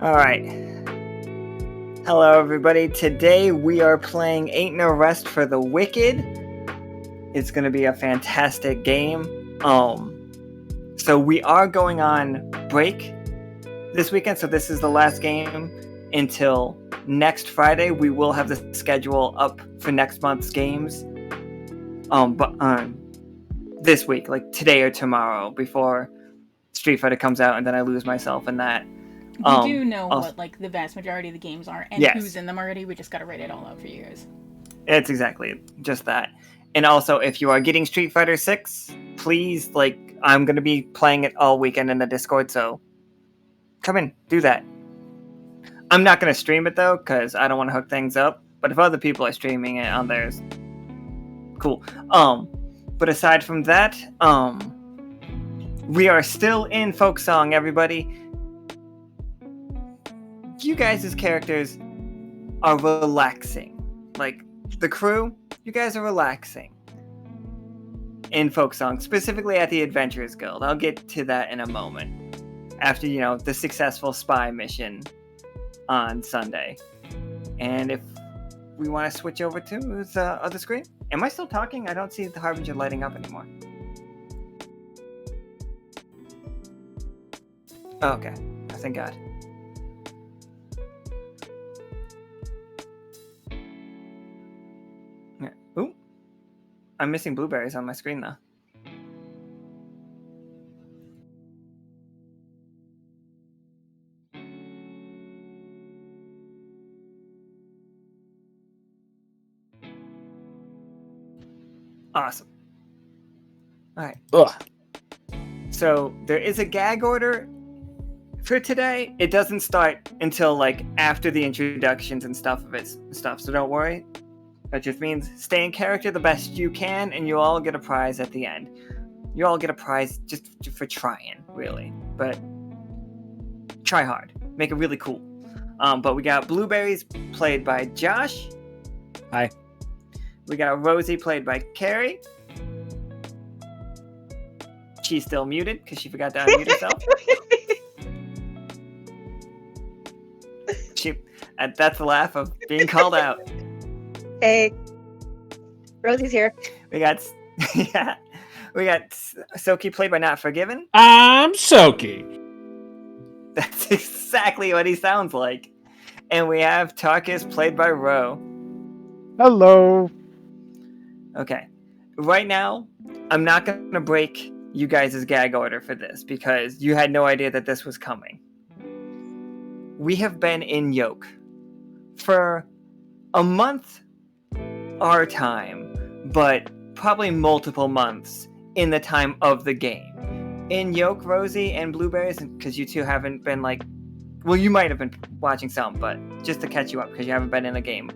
All right. Hello, everybody. Today we are playing Ain't No Rest for the Wicked. It's going to be a fantastic game. So we are going on break this weekend. So this is the last game until next Friday. We will have the schedule up for next month's games. This week, like today or tomorrow, before Street Fighter comes out, and then I lose myself in that. We do know what the vast majority of the games are and who's in them already. We just gotta write it all out for you guys. It's exactly just that. And also, if you are getting Street Fighter 6, please, I'm gonna be playing it all weekend in the Discord, so come in, do that. I'm not gonna stream it though, because I don't want to hook things up. But if other people are streaming it on theirs, cool. But aside from that, we are still in folk song, everybody. You guys' characters are relaxing. Like, the crew, you guys are relaxing in folk song, specifically at the Adventurers Guild. I'll get to that in a moment. After, the successful spy mission on Sunday. And if we want to switch over to the other screen. Am I still talking? I don't see the Harbinger lighting up anymore. Oh, okay. Thank God. Ooh. I'm missing Blueberries on my screen, though. Awesome. Alright. So, there is a gag order for today. It doesn't start until, after the introductions and stuff, so don't worry. That just means stay in character the best you can, and you all get a prize at the end. You all get a prize just for trying, really. But try hard. Make it really cool. But we got Blueberries, played by Josh. Hi. We got Rosie, played by Carrie. She's still muted, because she forgot to unmute herself. That's the laugh of being called out. Hey, Rosie's here. We got Tsoki, played by Not Forgiven. I'm Tsoki. That's exactly what he sounds like. And we have Tarkus, played by Ro. Hello. Okay. Right now, I'm not going to break you guys' gag order for this, because you had no idea that this was coming. We have been in Yoke for a month our time, but probably multiple months in the time of the game. In Yoke, Rosie and Blueberries, because you two haven't been you might have been watching some, but just to catch you up, because you haven't been in a game.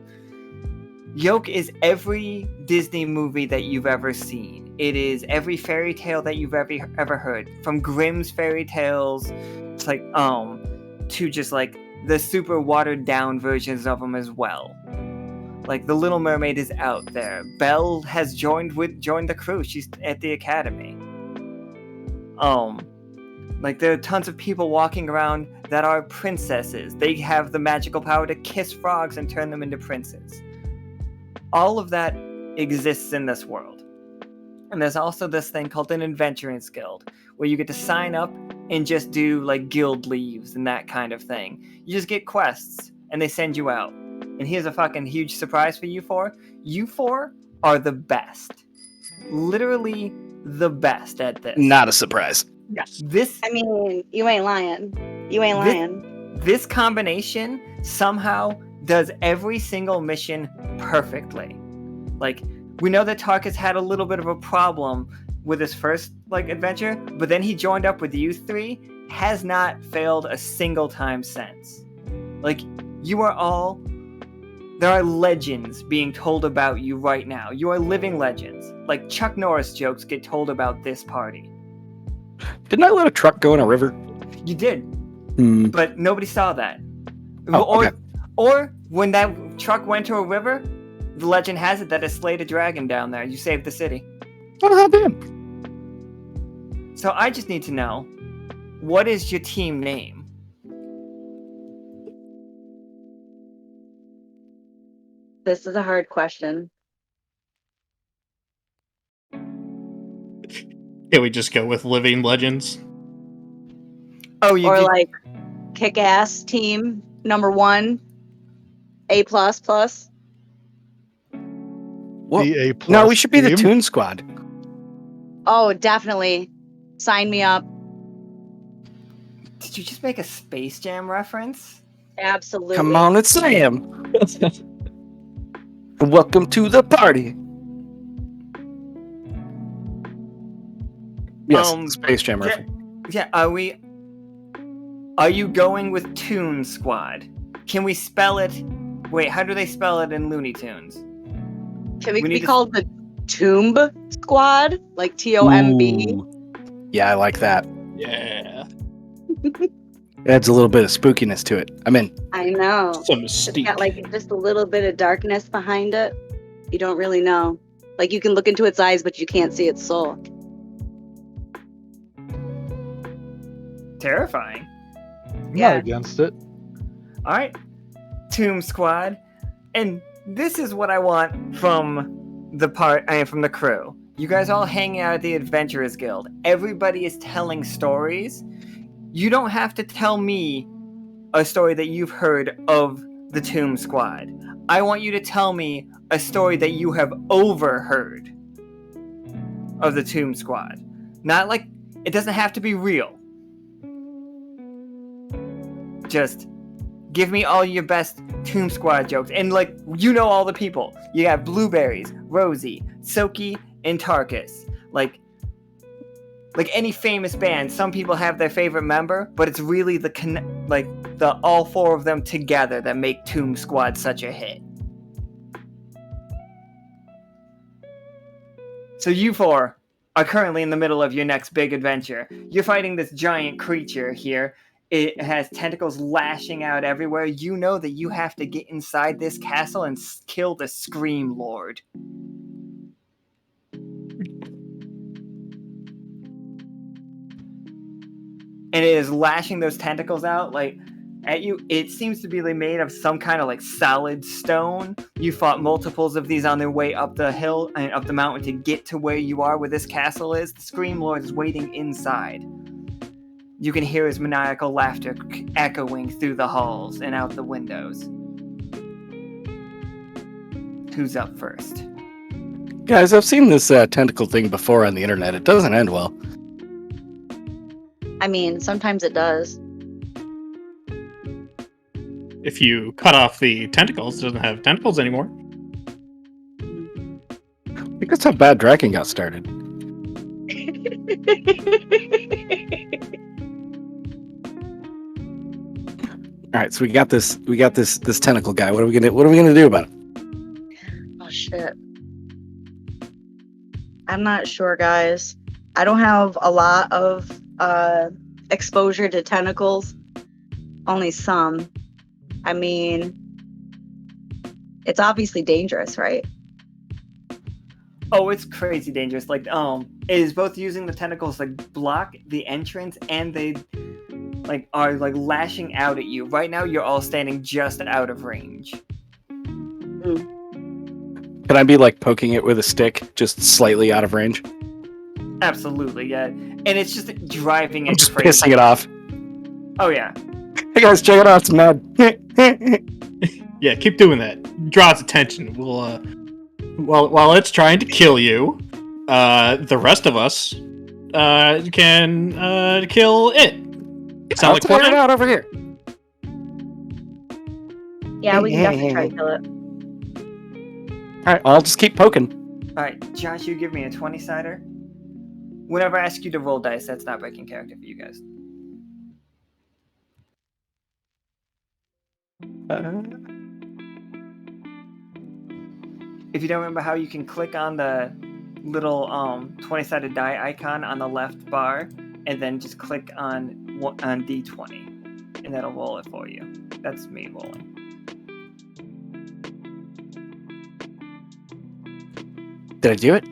Yoke is every Disney movie that you've ever seen. It is every fairy tale that you've ever heard, from Grimm's fairy tales to just the super watered down versions of them as well. The Little Mermaid is out there. Belle has joined the crew. She's at the academy. There are tons of people walking around that are princesses. They have the magical power to kiss frogs and turn them into princes. All of that exists in this world. And there's also this thing called an Adventurers Guild, where you get to sign up and just do guild leaves and that kind of thing. You just get quests, and they send you out. And here's a fucking huge surprise for you four. You four are the best. Literally the best at this. Not a surprise. Yes. You ain't lying. This combination somehow does every single mission perfectly. We know that Tarkus had a little bit of a problem with his first adventure, but then he joined up with you three, has not failed a single time since. You are all... There are legends being told about you right now. You are living legends. Chuck Norris jokes get told about this party. Didn't I let a truck go in a river? You did. But nobody saw that. Okay. Or when that truck went to a river, the legend has it that it slayed a dragon down there. You saved the city. Oh, how damn. So I just need to know, what is your team name? This is a hard question. Can we just go with living legends? Oh, you Or did- like kick-ass team number 1, A++. Well, The A+. no, we should be the team. Toon Squad. Oh, definitely. Sign me up. Did you just make a Space Jam reference? Absolutely. Come on, it's Sam. Welcome to the party. Yes, Space Jam yeah, reference. Yeah, are you going with Toon Squad? Can we spell it? Wait, how do they spell it in Looney Tunes? Can we We be need to- called the Tomb Squad? Like T-O-M-B? Ooh. Yeah, I like that. Yeah. Adds a little bit of spookiness to it. I'm in. I know. Some It's mystique. got like just a little bit of darkness behind it. You don't really know. Like you can look into its eyes, but you can't see its soul. Terrifying. I'm Yeah. not against it. All right, Tomb Squad, and this is what I want from the crew. You guys all hanging out at the Adventurers Guild. Everybody is telling stories. You don't have to tell me a story that you've heard of the Tomb Squad. I want you to tell me a story that you have overheard of the Tomb Squad. Not like, it doesn't have to be real. Just give me all your best Tomb Squad jokes. And like, you know all the people. You got Blueberries, Rosie, Tsoki, and Tarkus. Like any famous band, some people have their favorite member, but it's really the all four of them together that make Tomb Squad such a hit. So you four are currently in the middle of your next big adventure. You're fighting this giant creature here. It has tentacles lashing out everywhere. You know that you have to get inside this castle and kill the Scream Lord. And it is lashing those tentacles out like at you. It seems to be made of some kind of like solid stone. You fought multiples of these on their way up the hill and up the mountain to get to where you are, where this castle is. The Scream Lord is waiting inside. You can hear his maniacal laughter echoing through the halls and out the windows. Who's up first? Guys, I've seen this tentacle thing before on the internet. It doesn't end well. I mean, sometimes it does. If you cut off the tentacles, it doesn't have tentacles anymore. I think that's how Bad Dragon got started. All right, so we got this tentacle guy. What are we gonna do about it? Oh shit. I'm not sure, guys. I don't have a lot of exposure to tentacles. Only some. I mean, it's obviously dangerous, right? Oh, it's crazy dangerous. Like, it is both using the tentacles like block the entrance, and they are lashing out at you. Right now, you're all standing just out of range. Can I be poking it with a stick, just slightly out of range? Absolutely, yeah. And it's just driving it I'm just crazy. pissing it off. Oh yeah. Hey guys, check it out. It's mad. Yeah, keep doing that. Draws attention. We'll while it's trying to kill you, the rest of us can kill it. Sound like check it Fortnite? out over here. Yeah, we can definitely try to kill it. All right, I'll just keep poking. All right, Josh, you give me a 20-sider. Whenever I ask you to roll dice, that's not breaking character for you guys. If you don't remember how you can click on the little 20-sided die icon on the left bar, and then just click on D20, and that'll roll it for you. That's me rolling. Did I do it?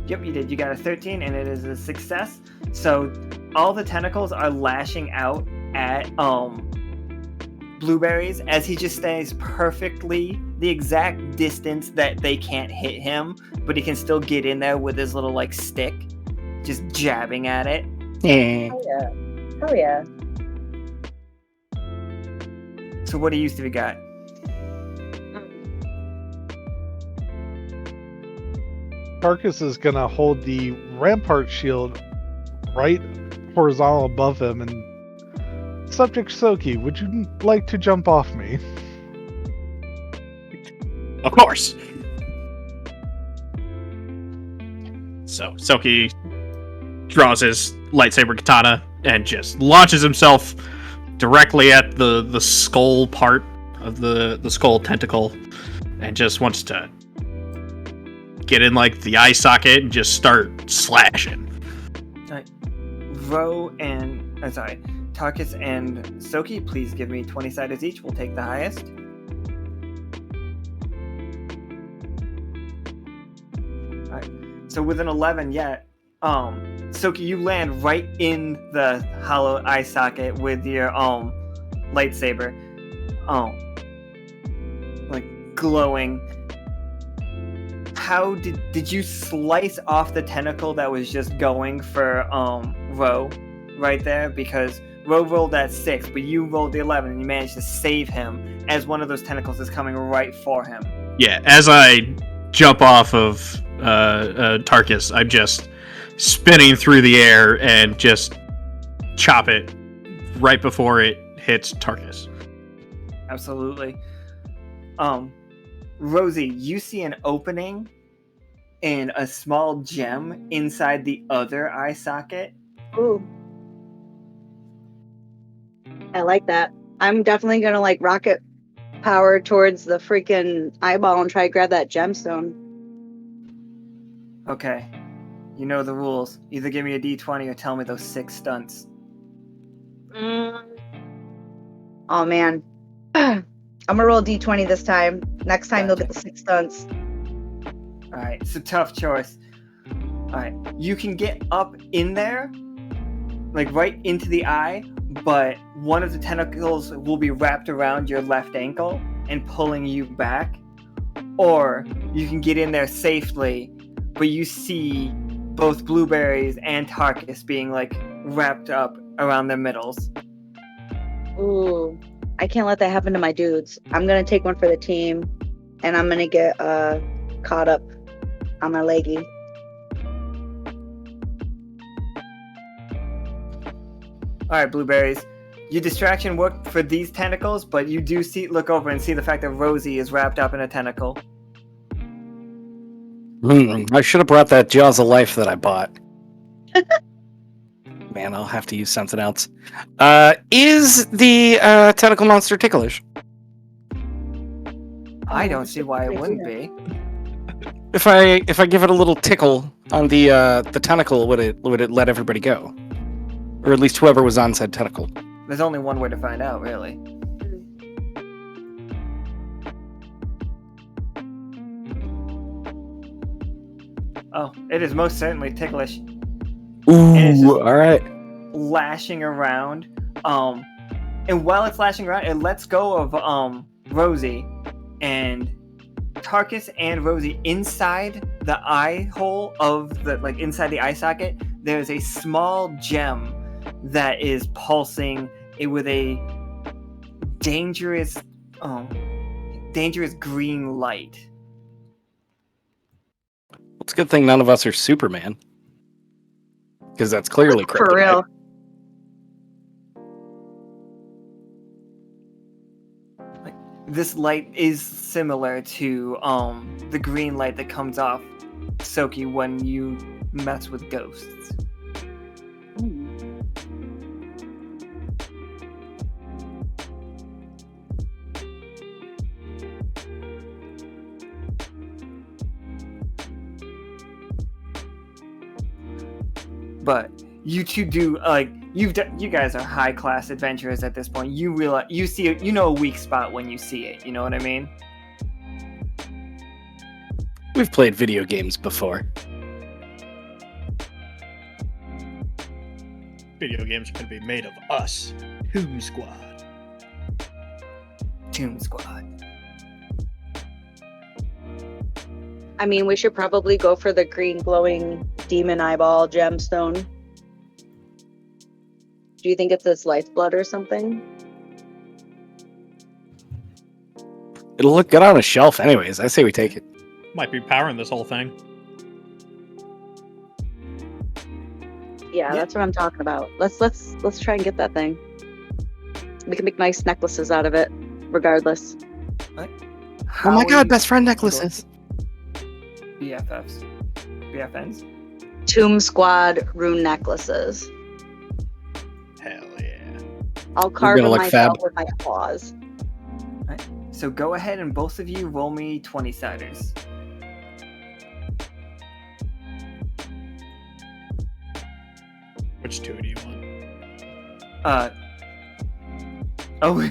Yep, you did. You got a 13, and it is a success. So all the tentacles are lashing out at Blueberries as he just stays perfectly the exact distance that they can't hit him, but he can still get in there with his little like stick, just jabbing at it. Oh yeah. Oh yeah. So what do you three got? Tarkus is gonna hold the rampart shield right horizontal above him and subject Tsoki, would you like to jump off me? Of course. So Tsoki draws his lightsaber katana and just launches himself directly at the skull part of the skull tentacle, and just wants to get in like the eye socket and just start slashing. Tarkus and Tsoki, please give me 20 siders each. We'll take the highest. Alright. So with an 11, Tsoki, you land right in the hollow eye socket with your lightsaber. Like glowing. How did you slice off the tentacle that was just going for Ro right there? Because Ro rolled that 6, but you rolled the 11 and you managed to save him as one of those tentacles is coming right for him. Yeah, as I jump off of Tarkus, I'm just spinning through the air and just chop it right before it hits Tarkus. Absolutely. Rosie, you see an opening and a small gem inside the other eye socket. Ooh. I like that. I'm definitely gonna like rocket power towards the freaking eyeball and try to grab that gemstone. Okay. You know the rules. Either give me a D20 or tell me those 6 stunts. Oh man. I'm gonna roll a D20 this time. Next time you'll get the 6 stunts. Alright, it's a tough choice. Alright, you can get up in there, like right into the eye, but one of the tentacles will be wrapped around your left ankle and pulling you back. Or you can get in there safely, but you see both Blueberries and Tarkus being like wrapped up around their middles. Ooh. I can't let that happen to my dudes. I'm gonna take one for the team, and I'm gonna get caught up on my leggy. Alright, Blueberries. Your distraction worked for these tentacles, but you do look over and see the fact that Rosie is wrapped up in a tentacle. I should have brought that Jaws of Life that I bought. Man, I'll have to use something else. Is the tentacle monster ticklish? I don't see why it wouldn't be. If I give it a little tickle on the tentacle, would it let everybody go, or at least whoever was on said tentacle? There's only one way to find out, really. Oh, it is most certainly ticklish. Ooh, all right. Lashing around. And while it's lashing around, it lets go of Rosie, and Tarkus and Rosie inside the eye hole of the inside the eye socket. There's a small gem that is pulsing with a dangerous green light. It's a good thing none of us are Superman, because that's clearly for real. This light is similar to the green light that comes off Tsoki when you mess with ghosts. But you two do you guys are high class adventurers at this point. You realize you see it, you know a weak spot when you see it. You know what I mean? We've played video games before. Video games are going to be made of us, Who Squad. Tomb Squad. I mean, we should probably go for the green glowing demon eyeball gemstone. Do you think it's its lifeblood or something? It'll look good on a shelf anyways. I say we take it. Might be powering this whole thing. Yeah, that's what I'm talking about. Let's try and get that thing. We can make nice necklaces out of it, regardless. What? Oh my god, best friend necklaces. BFFs. BFNs? Tomb Squad rune necklaces. Hell yeah. I'll carve gonna them look myself fab. with my claws. So go ahead and both of you roll me 20-siders. Which two do you want? Oh,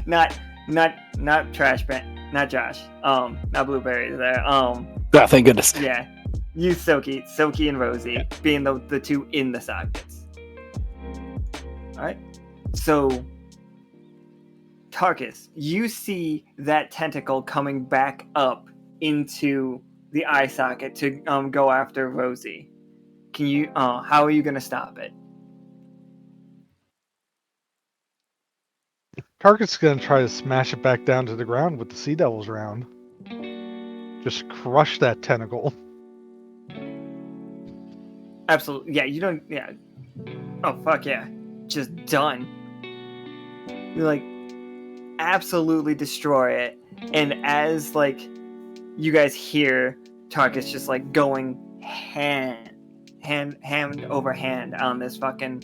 not Trash Ban, not Josh. Not Blueberries there. Oh, thank goodness. Yeah, you Tsoki and Rosie being the two in the sockets. All right, so Tarkus, you see that tentacle coming back up into the eye socket to go after Rosie. Can you? How are you gonna stop it? Tarkus is going to try to smash it back down to the ground with the Sea Devil's round. Just crush that tentacle. Absolutely. Yeah, you don't. Yeah. Oh fuck yeah! Just done. You like absolutely destroy it, and as like you guys hear Tarkus just like going hand over hand on this fucking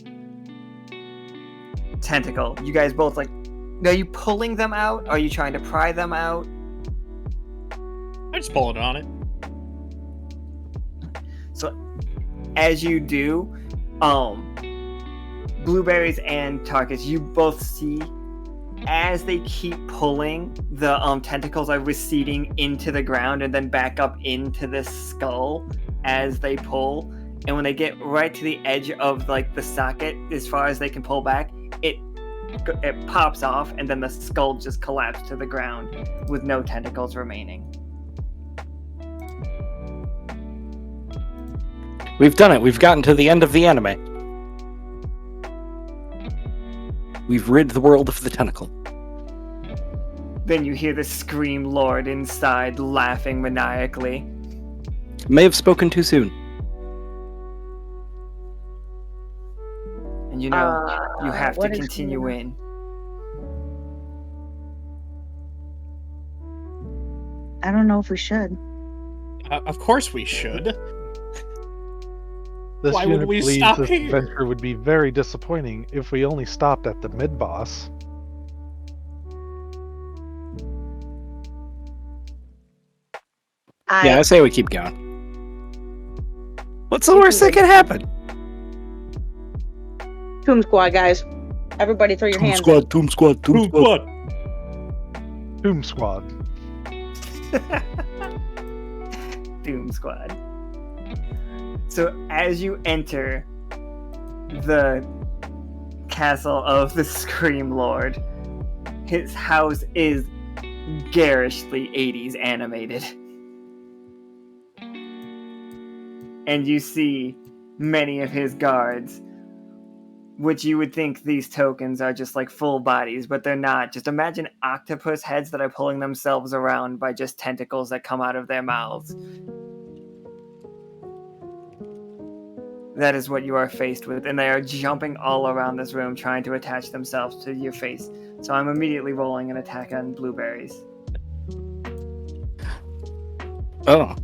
tentacle. You guys both like. Are you pulling them out? Are you trying to pry them out? I just pull it on it. So, as you do, Blueberries and Tarkus, you both see as they keep pulling, the tentacles are receding into the ground and then back up into this skull as they pull. And when they get right to the edge of like the socket, as far as they can pull back, it pops off, and then the skull just collapsed to the ground with no tentacles remaining. We've done it. We've gotten to the end of the anime. We've rid the world of the tentacle. Then you hear the Scream Lord inside laughing maniacally. May have spoken too soon. And you know, you have to continue in. I don't know if we should. Of course we should. This Why would unit we believes stop this here? adventure would be very disappointing if we only stopped at the mid-boss. Yeah, I say we keep going. What's the worst that could happen? Tomb Squad, guys. Everybody throw your hands up. Tomb Squad. Tomb Squad. Doom Squad. So as you enter the castle of the Scream Lord, his house is garishly 80s animated. And you see many of his guards, which you would think these tokens are just like full bodies, but they're not. Just imagine octopus heads that are pulling themselves around by just tentacles that come out of their mouths. That is what you are faced with, and they are jumping all around this room trying to attach themselves to your face. So I'm immediately rolling an attack on Blueberries. Oh.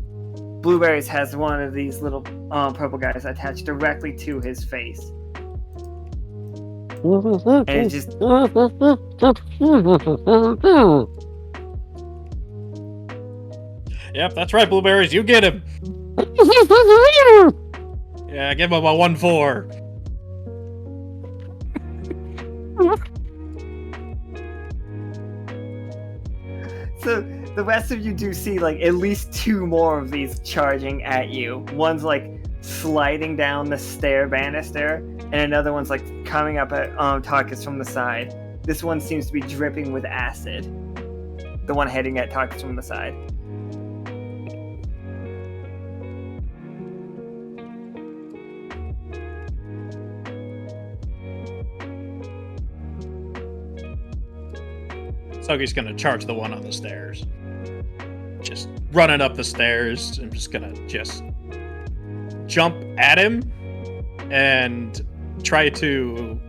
Blueberries has one of these little purple guys attached directly to his face. And it just... Yep, that's right, Blueberries. You get him. Yeah, give him a 1-4. So the rest of you do see like at least two more of these charging at you. One's like sliding down the stair banister, and another one's like coming up at Tarkus from the side. This one seems to be dripping with acid. The one heading at Tarkus from the side. Tsoki's gonna charge the one on the stairs. Just running up the stairs. I'm just gonna jump at him and try to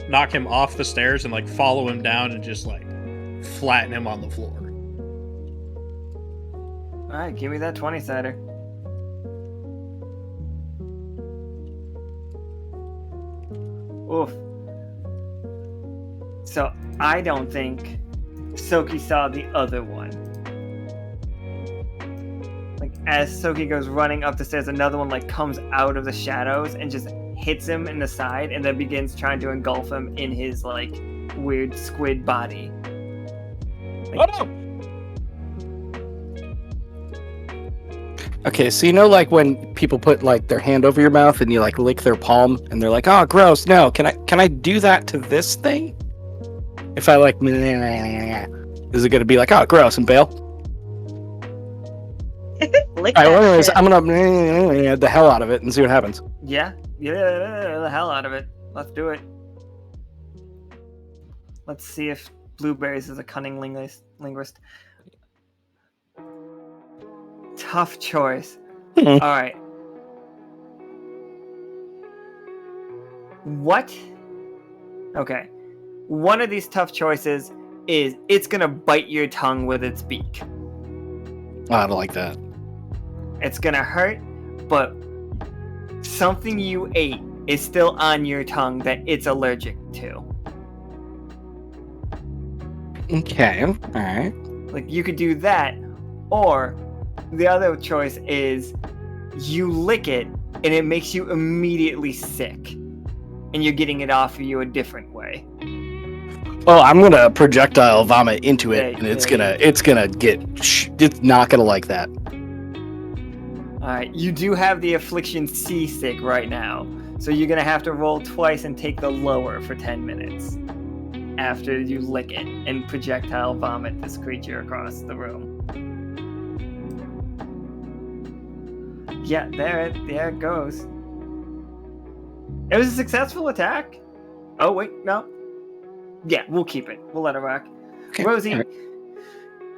knock him off the stairs and like follow him down and just like flatten him on the floor. Alright, give me that 20-sider. Oof. So I don't think Tsoki saw the other one. Like as Tsoki goes running up the stairs, another one like comes out of the shadows and just hits him in the side and then begins trying to engulf him in his like weird squid body. Like, Oh no! Okay, so you know like when people put like their hand over your mouth and you like lick their palm and they're like, "Oh, gross." No, can I do that to this thing? If I like, is it going to be like, "Oh, gross," and bail? Lick Alright, that anyways, shit. I'm gonna the hell out of it and see what happens. yeah, the hell out of it. Let's do it. Let's see if Blueberries is a cunning linguist. Tough choice. All right. What? Okay. One of these tough choices is it's gonna bite your tongue with its beak. Oh, I don't like that. It's gonna hurt, but something you ate is still on your tongue that it's allergic to. Okay, alright. Like you could do that, or the other choice is you lick it and it makes you immediately sick, and you're getting it off of you a different way. Oh, I'm gonna projectile vomit into it, Yeah, and it's not gonna like that. Alright, you do have the affliction seasick right now, so you're gonna have to roll twice and take the lower for 10 minutes after you lick it and projectile vomit this creature across the room. Yeah, there it goes. It was a successful attack. Oh wait, no. Yeah, we'll keep it. We'll let it rock. Okay, Rosie, alright.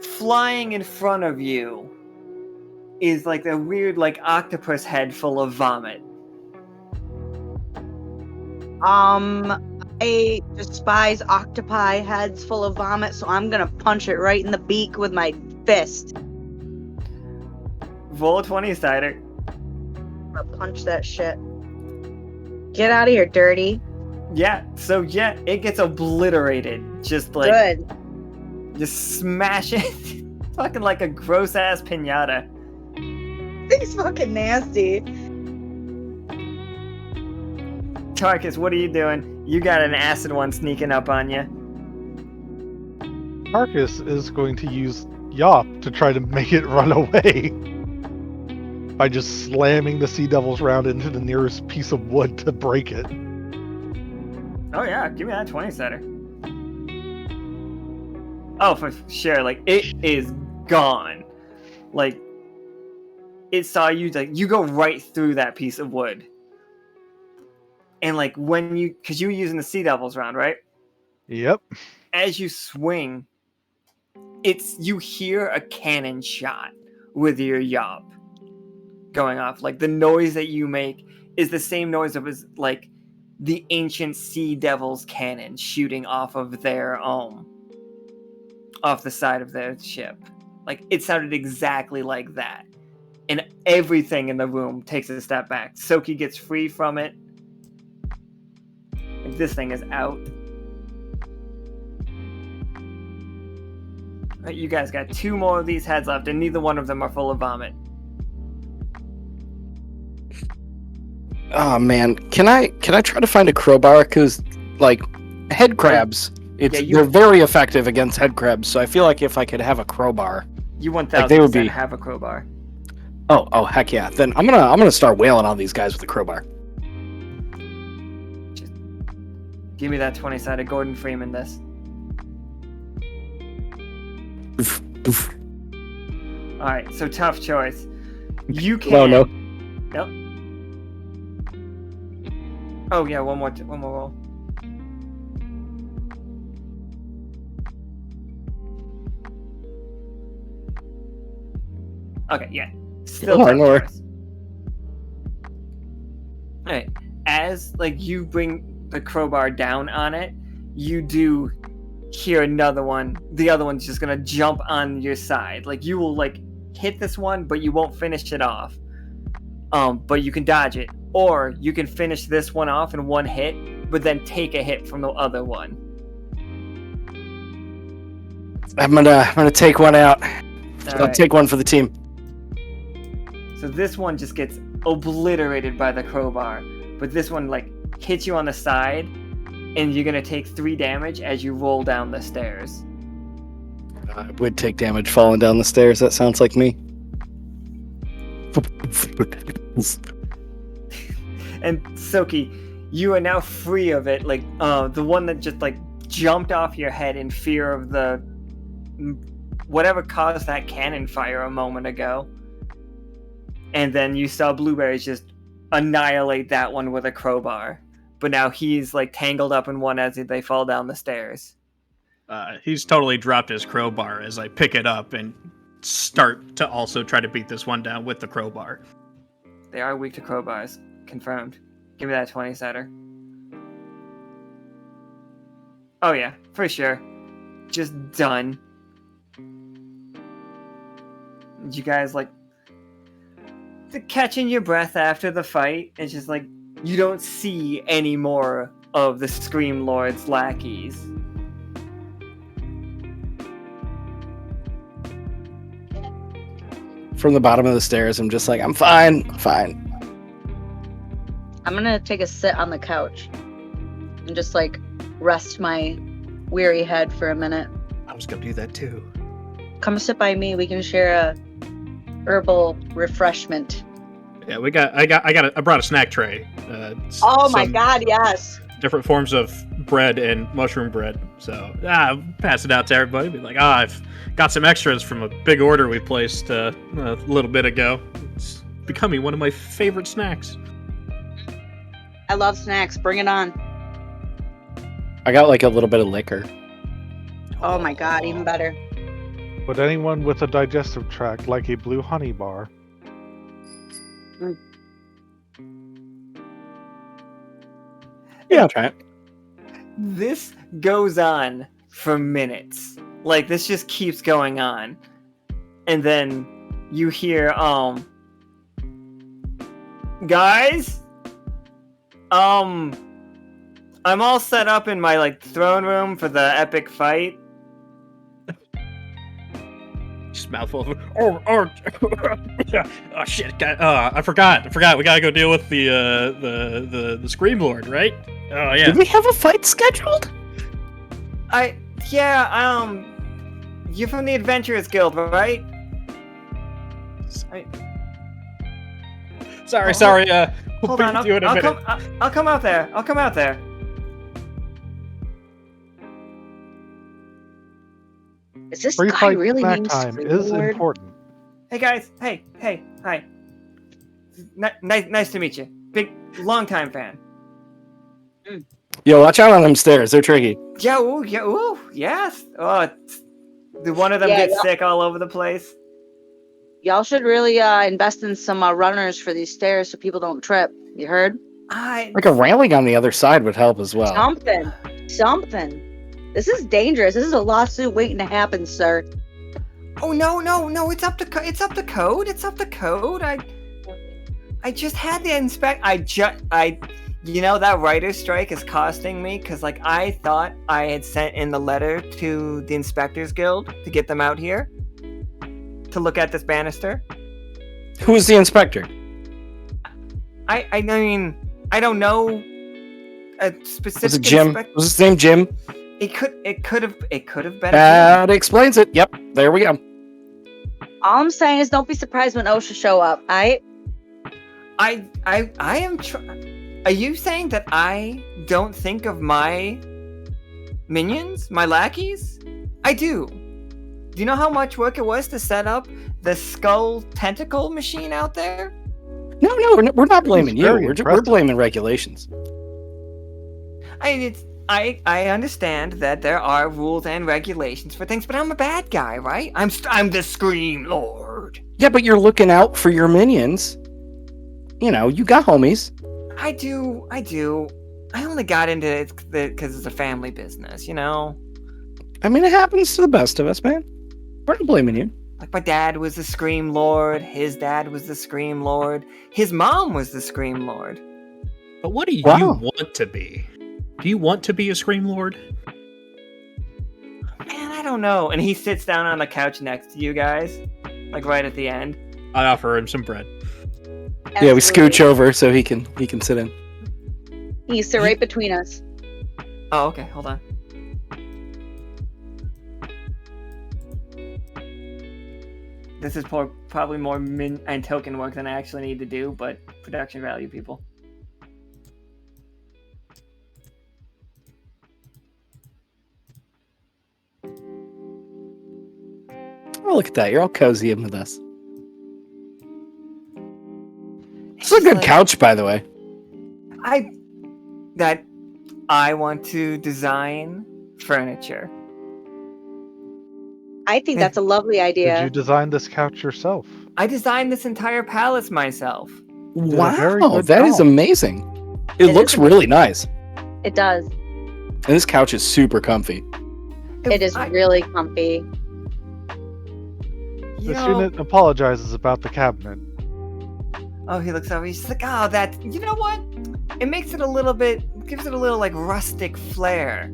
flying in front of you is like a weird like octopus head full of vomit. I despise octopi heads full of vomit, so I'm gonna punch it right in the beak with my fist. Roll a 20-sider. I'm gonna punch that shit. Get out of here, dirty. Yeah, so yeah, it gets obliterated. Just like Good. just smash it. Fucking like a gross ass pinata. Thing's fucking nasty. Tarkus, what are you doing? You got an acid one sneaking up on you. Tarkus is going to use Yop to try to make it run away by just slamming the Sea Devil's round into the nearest piece of wood to break it. Oh yeah, give me that 20-sider. Oh, for sure. Like it is gone. Like it saw you. Like you go right through that piece of wood. And like when you, because you were using the Sea Devil's round, right? Yep. As you swing, you hear a cannon shot with your Yop going off. Like the noise that you make is the same noise of like the ancient Sea Devil's cannon shooting off of their off the side of their ship. Like it sounded exactly like that. And everything in the room takes a step back. Tsoki gets free from it. Like this thing is out. Right, you guys got 2 more of these heads left, and neither one of them are full of vomit. Oh man, can I try to find a crowbar? Because like head crabs, they're very effective against head crabs. So I feel like if I could have a crowbar, You Like, they would 1000% be- have a crowbar. oh heck yeah! Then I'm gonna start wailing on these guys with a crowbar. Give me that 20-sided Gordon Freeman this. All right, so tough choice. You can. No. Yep. Oh yeah, one more roll. Okay, yeah. Still tough choice. All right. As like you bring the crowbar down on it, you do hear another one. The other one's just gonna jump on your side. Like you will like hit this one, but you won't finish it off. But you can dodge it, or you can finish this one off in one hit, but then take a hit from the other one. I'm gonna take one out. I'll take one for the team. So this one just gets obliterated by the crowbar, but this one like hits you on the side, and you're gonna take 3 damage as you roll down the stairs. I would take damage falling down the stairs. That sounds like me. And Tsoki, you are now free of it. Like the one that just like jumped off your head in fear of the whatever caused that cannon fire a moment ago. And then you saw Blueberries just annihilate that one with a crowbar. But now he's like tangled up in one as they fall down the stairs. He's totally dropped his crowbar as I pick it up and start to also try to beat this one down with the crowbar. They are weak to crowbars. Confirmed. Give me that 20-setter. Oh yeah, for sure. Just done. You guys like catching your breath after the fight. It's just like you don't see any more of the Scream Lord's lackeys. From the bottom of the stairs, I'm just like, I'm fine. I'm gonna take a sit on the couch and just like rest my weary head for a minute. I was gonna do that too. Come sit by me. We can share a herbal refreshment. Yeah, I brought a snack tray. Oh my god, yes. Different forms of bread and mushroom bread. So pass it out to everybody. Be like, I've got some extras from a big order we placed a little bit ago. It's becoming one of my favorite snacks. I love snacks. Bring it on. I got like a little bit of liquor. Oh my god, even better. Would anyone with a digestive tract like a blue honey bar? Yeah, I'll try it. This goes on for minutes. Like this just keeps going on. And then you hear guys, I'm all set up in my like throne room for the epic fight. Just mouthful of oh shit! I forgot. We gotta go deal with the Scream Lord, right? Oh yeah. Did we have a fight scheduled? You're from the Adventurers Guild, right? Sorry. Hold on, I'll come out there. Is this Free guy fight really snack means time Scream is Lord? important. Hey guys, hey, hi. Nice to meet you. Big, long-time fan. Yo, watch out on them stairs. They're tricky. Yeah, ooh, yes. Oh, do one of them get sick all over the place? Y'all should really invest in some runners for these stairs so people don't trip. You heard? Like a railing on the other side would help as well. Something. This is dangerous. This is a lawsuit waiting to happen, sir. Oh no! It's up to code. It's up to code. I just had the inspect. That writer's strike is costing me because like I thought I had sent in the letter to the Inspectors Guild to get them out here to look at this banister. Who is the inspector? I mean I don't know a specific. Was it Jim? Was his name Jim? It could have been. That explains it. Yep, there we go. All I'm saying is, don't be surprised when OSHA show up. I am. Are you saying that I don't think of my minions, my lackeys? I do. Do you know how much work it was to set up the skull tentacle machine out there? No, we're not blaming you. We're impressive. blaming regulations. I understand that there are rules and regulations for things, but I'm a bad guy, right? I'm the Scream Lord. Yeah, but you're looking out for your minions. You know, you got homies. I do. I only got into it because it's a family business, you know? I mean, it happens to the best of us, man. We're not blaming you. Like, my dad was the Scream Lord, his dad was the Scream Lord, his mom was the Scream Lord. But what do you Wow. want to be? Do you want to be a Scream Lord? Man, I don't know. And he sits down on the couch next to you guys, like right at the end. I offer him some bread. Yeah, we scooch over so he can sit in. He sit right between us. Oh, okay, hold on. This is probably more min and token work than I actually need to do, but production value, people. Oh, look at that. You're all cozy in with us. It's a good couch, by the way. I want to design furniture. I think that's a lovely idea. Did you design this couch yourself? I designed this entire palace myself. did a very Wow, good that is job. amazing. It It looks is really nice. It does. And this couch is super comfy. It is really comfy. You The know, student apologizes about the cabinet. oh, he looks over. He's just like, oh, that. You know what? It makes it a little bit, gives it a little like rustic flair.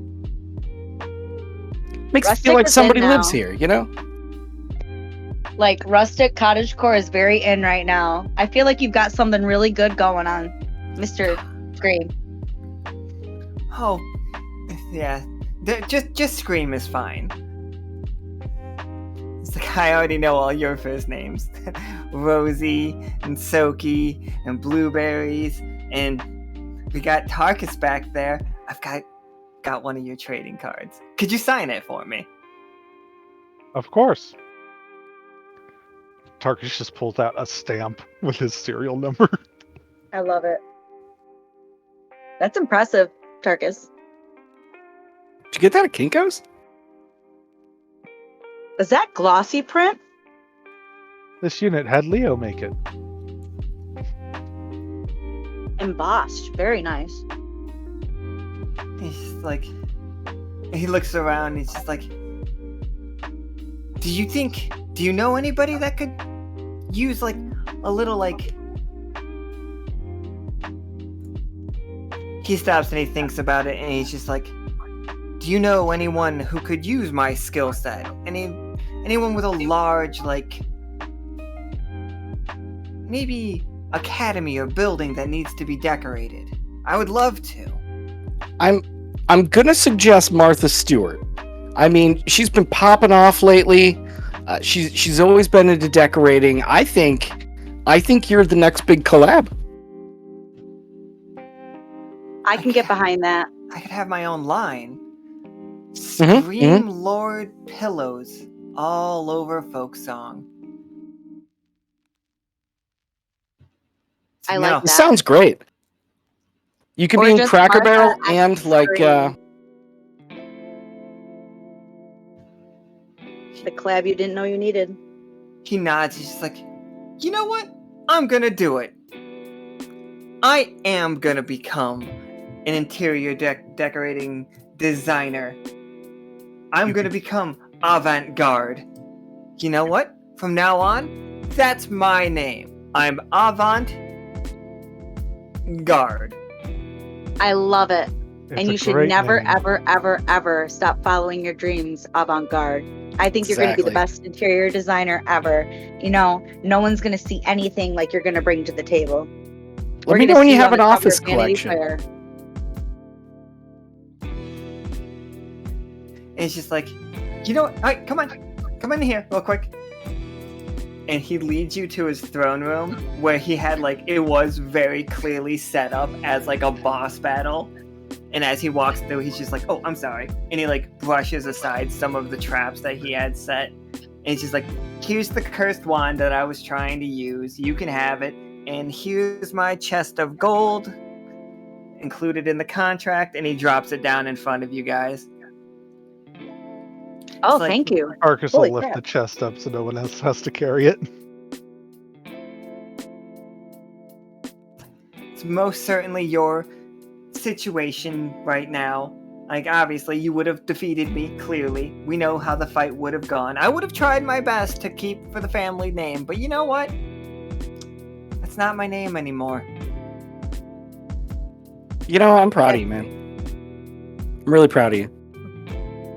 Makes it Rustic feel like is somebody in lives now. here, you know? Like rustic cottagecore is very in right now. I feel like you've got something really good going on, Mr. Scream. Oh, yeah. Just Scream is fine. It's like, I already know all your first names. Rosie and Tsoki and Blueberries, and we got Tarkus back there. I've got one of your trading cards. Could you sign it for me? Of course. Tarkus just pulls out a stamp with his serial number. I love it. That's impressive, Tarkus. Did you get that at Kinko's? Is that glossy print? This unit had Leo make it. Embossed. Very nice. He's just like, he looks around. He's just like, do you know anybody that could use like a little like? He stops and he thinks about it, and he's just like, do you know anyone who could use my skill set? Anyone with a large like, maybe academy or building that needs to be decorated? I would love to. I'm gonna suggest Martha Stewart. I mean, she's been popping off lately. She's always been into decorating. I think you're the next big collab. I can get behind that. I could have my own line. Mhm, Scream Lord pillows all over folk song. I like No. that. Sounds great. You can Or be in just Cracker Martha Barrel acting and like Scream. The collab you didn't know you needed. He nods. He's just like, you know what? I'm gonna do it. I am gonna become an interior decorating designer. I'm gonna become avant-garde. You know what? From now on, that's my name. I'm avant-garde. I love it. It's And a you should great never, name. ever, ever, ever stop following your dreams, avant-garde. I think you're going to be the Exactly. best interior designer ever. You know, no one's going to see anything like you're going to bring to the table. Let me know when you have an office collection. collection. And it's just like, you know what? All right, come in here real quick. And he leads you to his throne room where he had like, it was very clearly set up as like a boss battle. And as he walks through, he's just like, oh, I'm sorry. And he like brushes aside some of the traps that he had set. And it's just like, here's the cursed wand that I was trying to use. You can have it. And here's my chest of gold included in the contract. And he drops it down in front of you guys. Oh, like- thank you. Arcus Holy will lift crap. the chest up so no one else has to carry it. It's most certainly your situation right now. Like, obviously, you would have defeated me, clearly. We know how the fight would have gone. I would have tried my best to keep for the family name, but you know what? That's not my name anymore. You know, I'm proud of you, man. I'm really proud of you.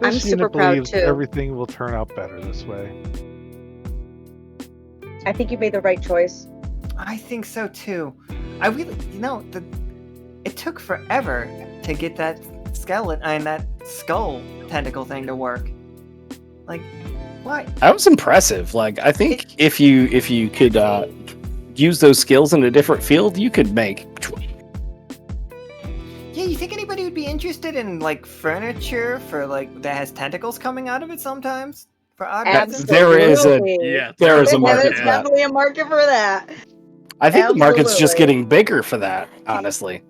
I'm This super unit proud, believes too. Everything will turn out better this way. I think you made the right choice. I think so, too. I really, it took forever to get that skeleton and that skull tentacle thing to work. Like, why? That was impressive. Like, I think if you could use those skills in a different field, you could make. Yeah, you think anybody would be interested in like furniture for like that has tentacles coming out of it sometimes for objects? There is a there is a Yeah, market there's for that. definitely a market for that. I think the market's just Absolutely. getting bigger for that. Honestly,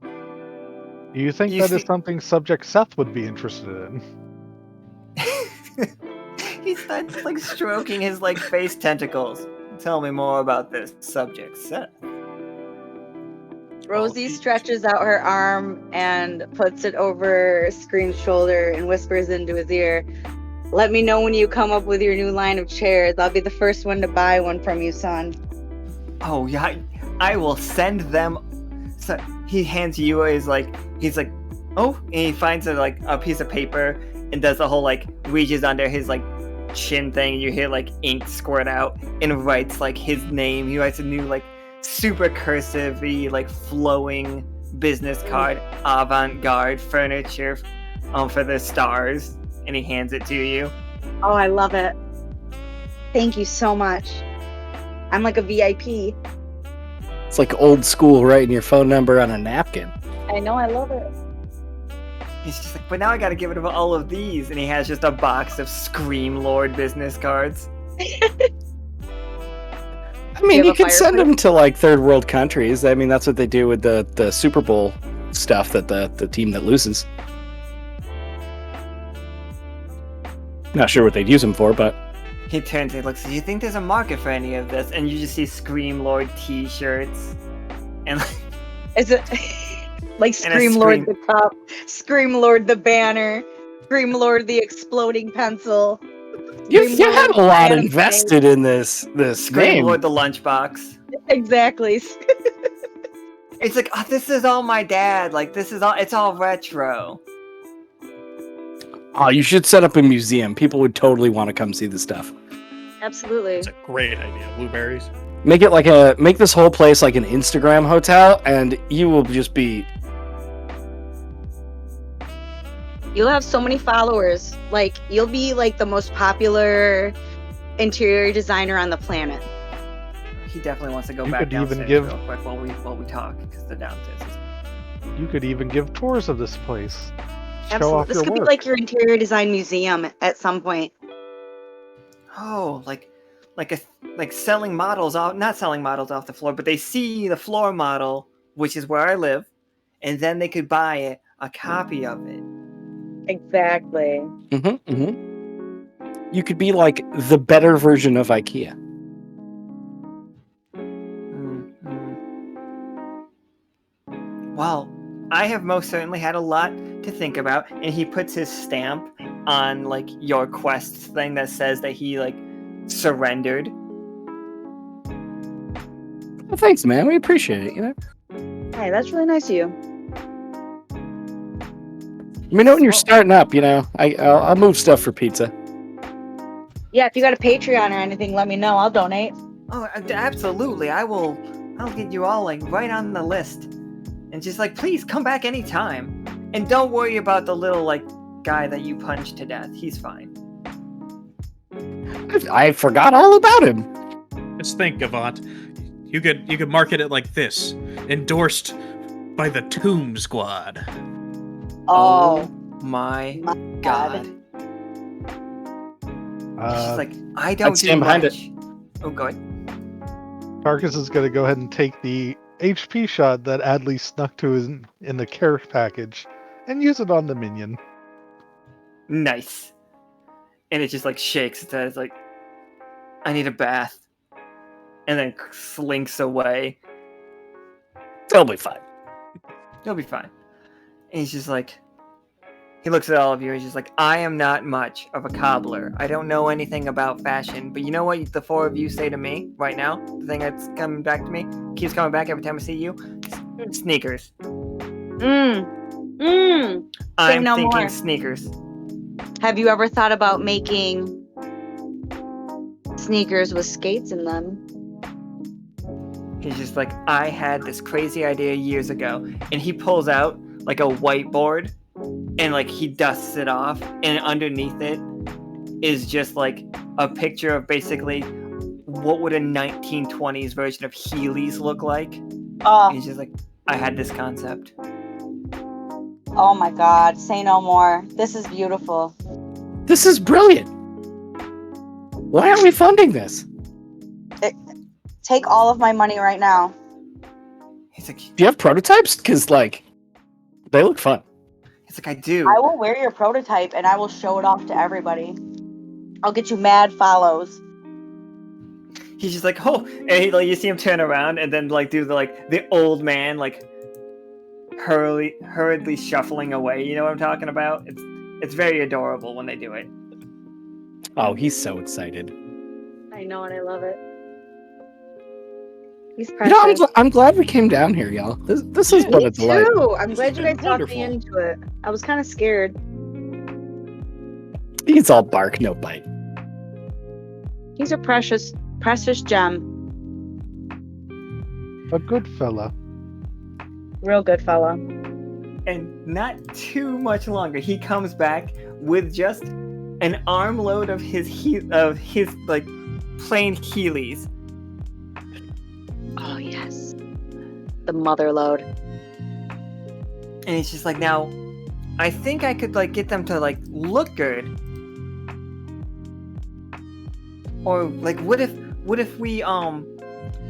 Do you think You that is see- something Subject Seth would be interested in? He starts like stroking his like face tentacles. Tell me more about this subject, Seth. Rosie stretches out her arm and puts it over Screen's shoulder and whispers into his ear, "Let me know when you come up with your new line of chairs. I'll be the first one to buy one from you, son." Oh yeah, I will send them. So he hands you he's like, oh, and he finds a piece of paper and does the whole like reaches under his like chin thing, and you hear like ink squirt out and writes like his name. He writes a new like super cursive-y like flowing business card, avant-garde furniture for the stars, and he hands it to you. Oh, I love it. Thank you so much. I'm like a VIP. it's like old school writing your phone number on a napkin. I know, I love it. He's just like, but now I gotta give it all of these, and he has just a box of Scream Lord business cards. I mean, have you a could send fireplace? them to like third world countries. I mean, that's what they do with the Super Bowl stuff that the team that loses. Not sure what they'd use them for, but He turns and looks, do you think there's a market for any of this? And you just see Scream Lord t-shirts. And Is it like And a Scream Lord scream- the cup, Scream Lord the banner, Scream Lord the exploding pencil? you Scream had a Lord lot the invested in this Scream game. Lord the lunchbox. Exactly. It's like, oh, this is all my dad. Like, it's all retro. Oh, you should set up a museum. People would totally want to come see the stuff. Absolutely. It's a great idea. Blueberries. Make this whole place like an Instagram hotel, and you will just be. You'll have so many followers. Like, you'll be like the most popular interior designer on the planet. He definitely wants to go You back could even downstairs give- real quick while we talk, because the downstairs is... You could even give tours of this place. Show Absolutely. off This your could be work. like your interior design museum at some point. Oh, like selling models off, not selling models off the floor, but they see the floor model, which is where I live, and then they could buy a copy of it. Exactly. You could be like the better version of IKEA. Well, I have most certainly had a lot to think about, and he puts his stamp on like your quest thing that says that he like surrendered. Well, thanks, man. We appreciate it. You know, Hey, that's really nice of you. let me know when you're starting up. You know, I'll move stuff for pizza. Yeah, if you got a Patreon or anything, let me know. I'll donate. Oh, absolutely. I'll get you all like right on the list. And just like, please come back anytime. And don't worry about the little like guy that you punched to death. He's fine. I forgot all about him. Just think, Avant. You could market it like this. Endorsed by the Tomb Squad. Oh, my my God. She's like, I don't do stand behind much. Oh, go ahead. Tarkus is going to go ahead and take the HP shot that Adley snuck to his in the care package and use it on the minion. Nice. And it just like shakes its head. It's like, I need a bath. And then slinks away. They'll be fine. He'll be fine. And he's just like, he looks at all of you. He's just like, I am not much of a cobbler. I don't know anything about fashion. But you know what the four of you say to me right now? The thing that's coming back to me, keeps coming back every time I see you. Sneakers. I'm no thinking more. sneakers. Have you ever thought about making sneakers with skates in them? He's just like, I had this crazy idea years ago. And he pulls out like a whiteboard and like he dusts it off. And underneath it is just like a picture of basically what would a 1920s version of Heelys look like. Oh, And he's just like, I had this concept. oh my God! Say no more. This is beautiful. This is brilliant. Why aren't we funding this? Take all of my money right now. He's like, Do you have prototypes? Because, like, they look fun. I do. I will wear your prototype and I will show it off to everybody. I'll get you mad follows. He's just like, oh, and he, like, you see him turn around and then like do the old man like hurriedly shuffling away. You know what I'm talking about? It's very adorable when they do it. Oh, he's so excited. I know and I love it. He's You precious. know, I'm glad we came down here, y'all. This is what Me it's like. too. I'm glad you been guys talked wonderful. me into it. I was kind of scared. He's all bark, no bite. He's a precious gem. A good fella. Real good fella. And not too much longer, he comes back with just an armload of his like plain Heelys. Oh yes. The mother load. And he's just like, now, I think I could like get them to like look good. Or like, what if we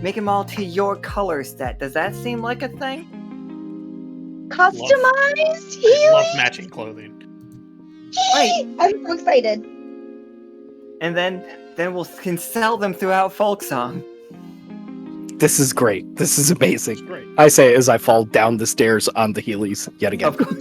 make them all to your color set? Does that seem like a thing? Customized I love Heelys? matching clothing. Right. I'm so excited. And then can sell them throughout Folksong. This is great. This is amazing. It's great. I say as I fall down the stairs on the Heelys yet again. Of course.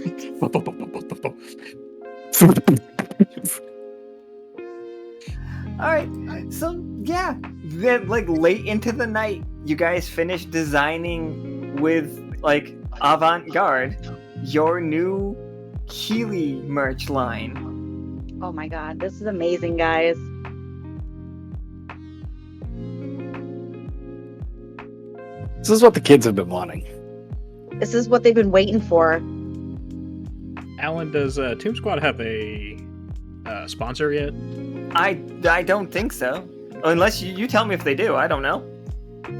Alright, so yeah, then like late into the night, you guys finish designing with like Avant-Garde your new Heely merch line. Oh my God, this is amazing, guys. This is what the kids have been wanting. This is what they've been waiting for. Alan, does Tomb Squad have a sponsor yet? I don't think so. Unless you tell me if they do, I don't know.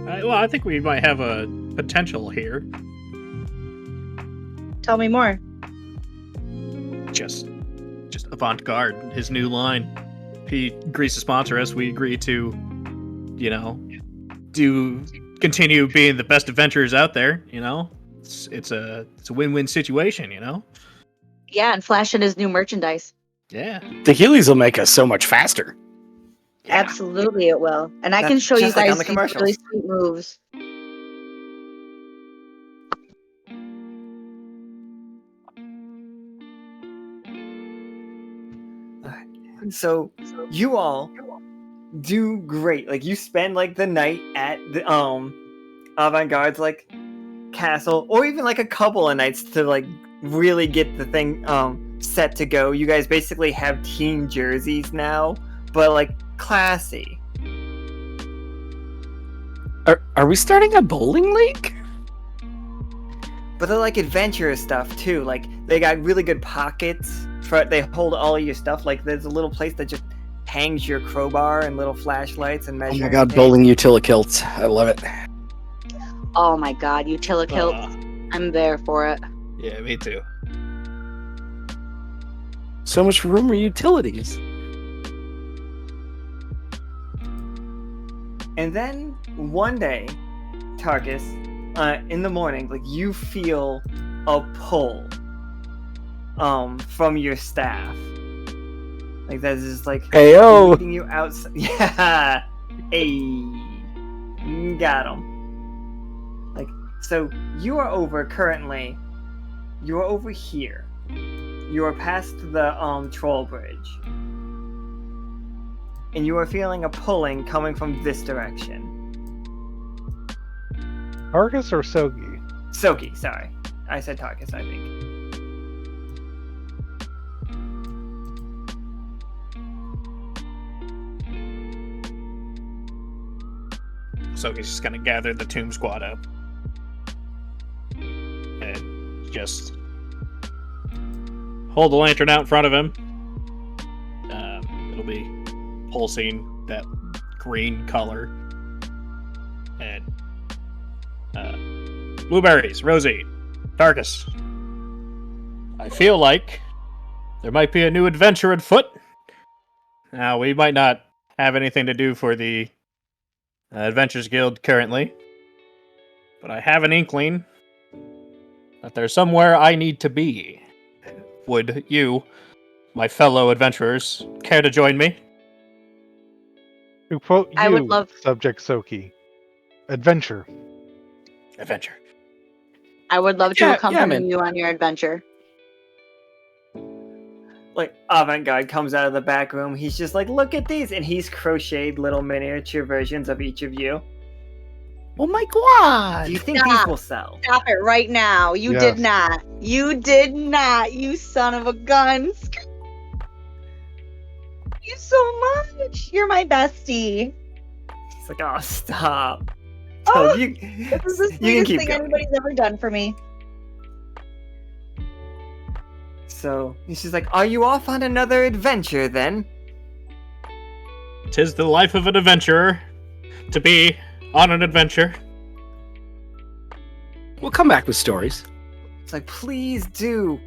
Well, I think we might have a potential here. Tell me more. Just Avant-Garde, his new line. He agrees to sponsor us. We agree to, continue being the best adventurers out there. It's a win-win situation. Yeah, and flash in his new merchandise. Yeah. The Heelys will make us so much faster. Yeah. Absolutely, it will. And I can That's show you just like on guys the some commercials. really sweet moves. So you all do great. Like you spend like the night at the Avant-Garde's like castle, or even like a couple of nights to like really get the thing set to go. You guys basically have team jerseys now, but like classy. Are we starting a bowling league? But they're like adventurous stuff too. Like they got really good pockets for they hold all of your stuff. Like there's a little place that just hangs your crowbar and little flashlights and Oh measuring my god, tape. bowling utility-kilts. I love it. Oh my God, Utilikilt. I'm there for it. Yeah, me too. So much room for utilities. And then one day, Tarkus, in the morning, like you feel a pull from your staff. Like that is just like leading you outside. Yeah. Hey. Got him. Like, so you are over currently. You are over here. You are past the troll bridge. And you are feeling a pulling coming from this direction. Tarkus or Tsoki? Tsoki, sorry. I said Tarkus, I think. Tsoki's just gonna gather the Tomb Squad up. And just hold the lantern out in front of him. It'll be pulsing that green color. And Blueberries, Rosie, Tarkus. I feel like there might be a new adventure afoot. Now, we might not have anything to do for the Adventures Guild currently, but I have an inkling that there's somewhere I need to be. Would you, my fellow adventurers, care to join me? To quote you, I would love... Subject Tsoki, adventure. Adventure. I would love to accompany you on your adventure. Like, Avant-Garde comes out of the back room. He's just like, look at these. And he's crocheted little miniature versions of each of you. Oh my god! Do you think these will sell? Stop it right now. You did not. You did not, you son of a gun. Thank you so much. You're my bestie. He's like, oh, stop. Oh, you, this is the sweetest thing anybody's ever done for me. So he's just like, are you off on another adventure then? 'Tis the life of an adventurer to be on an adventure. We'll come back with stories. It's like, please do.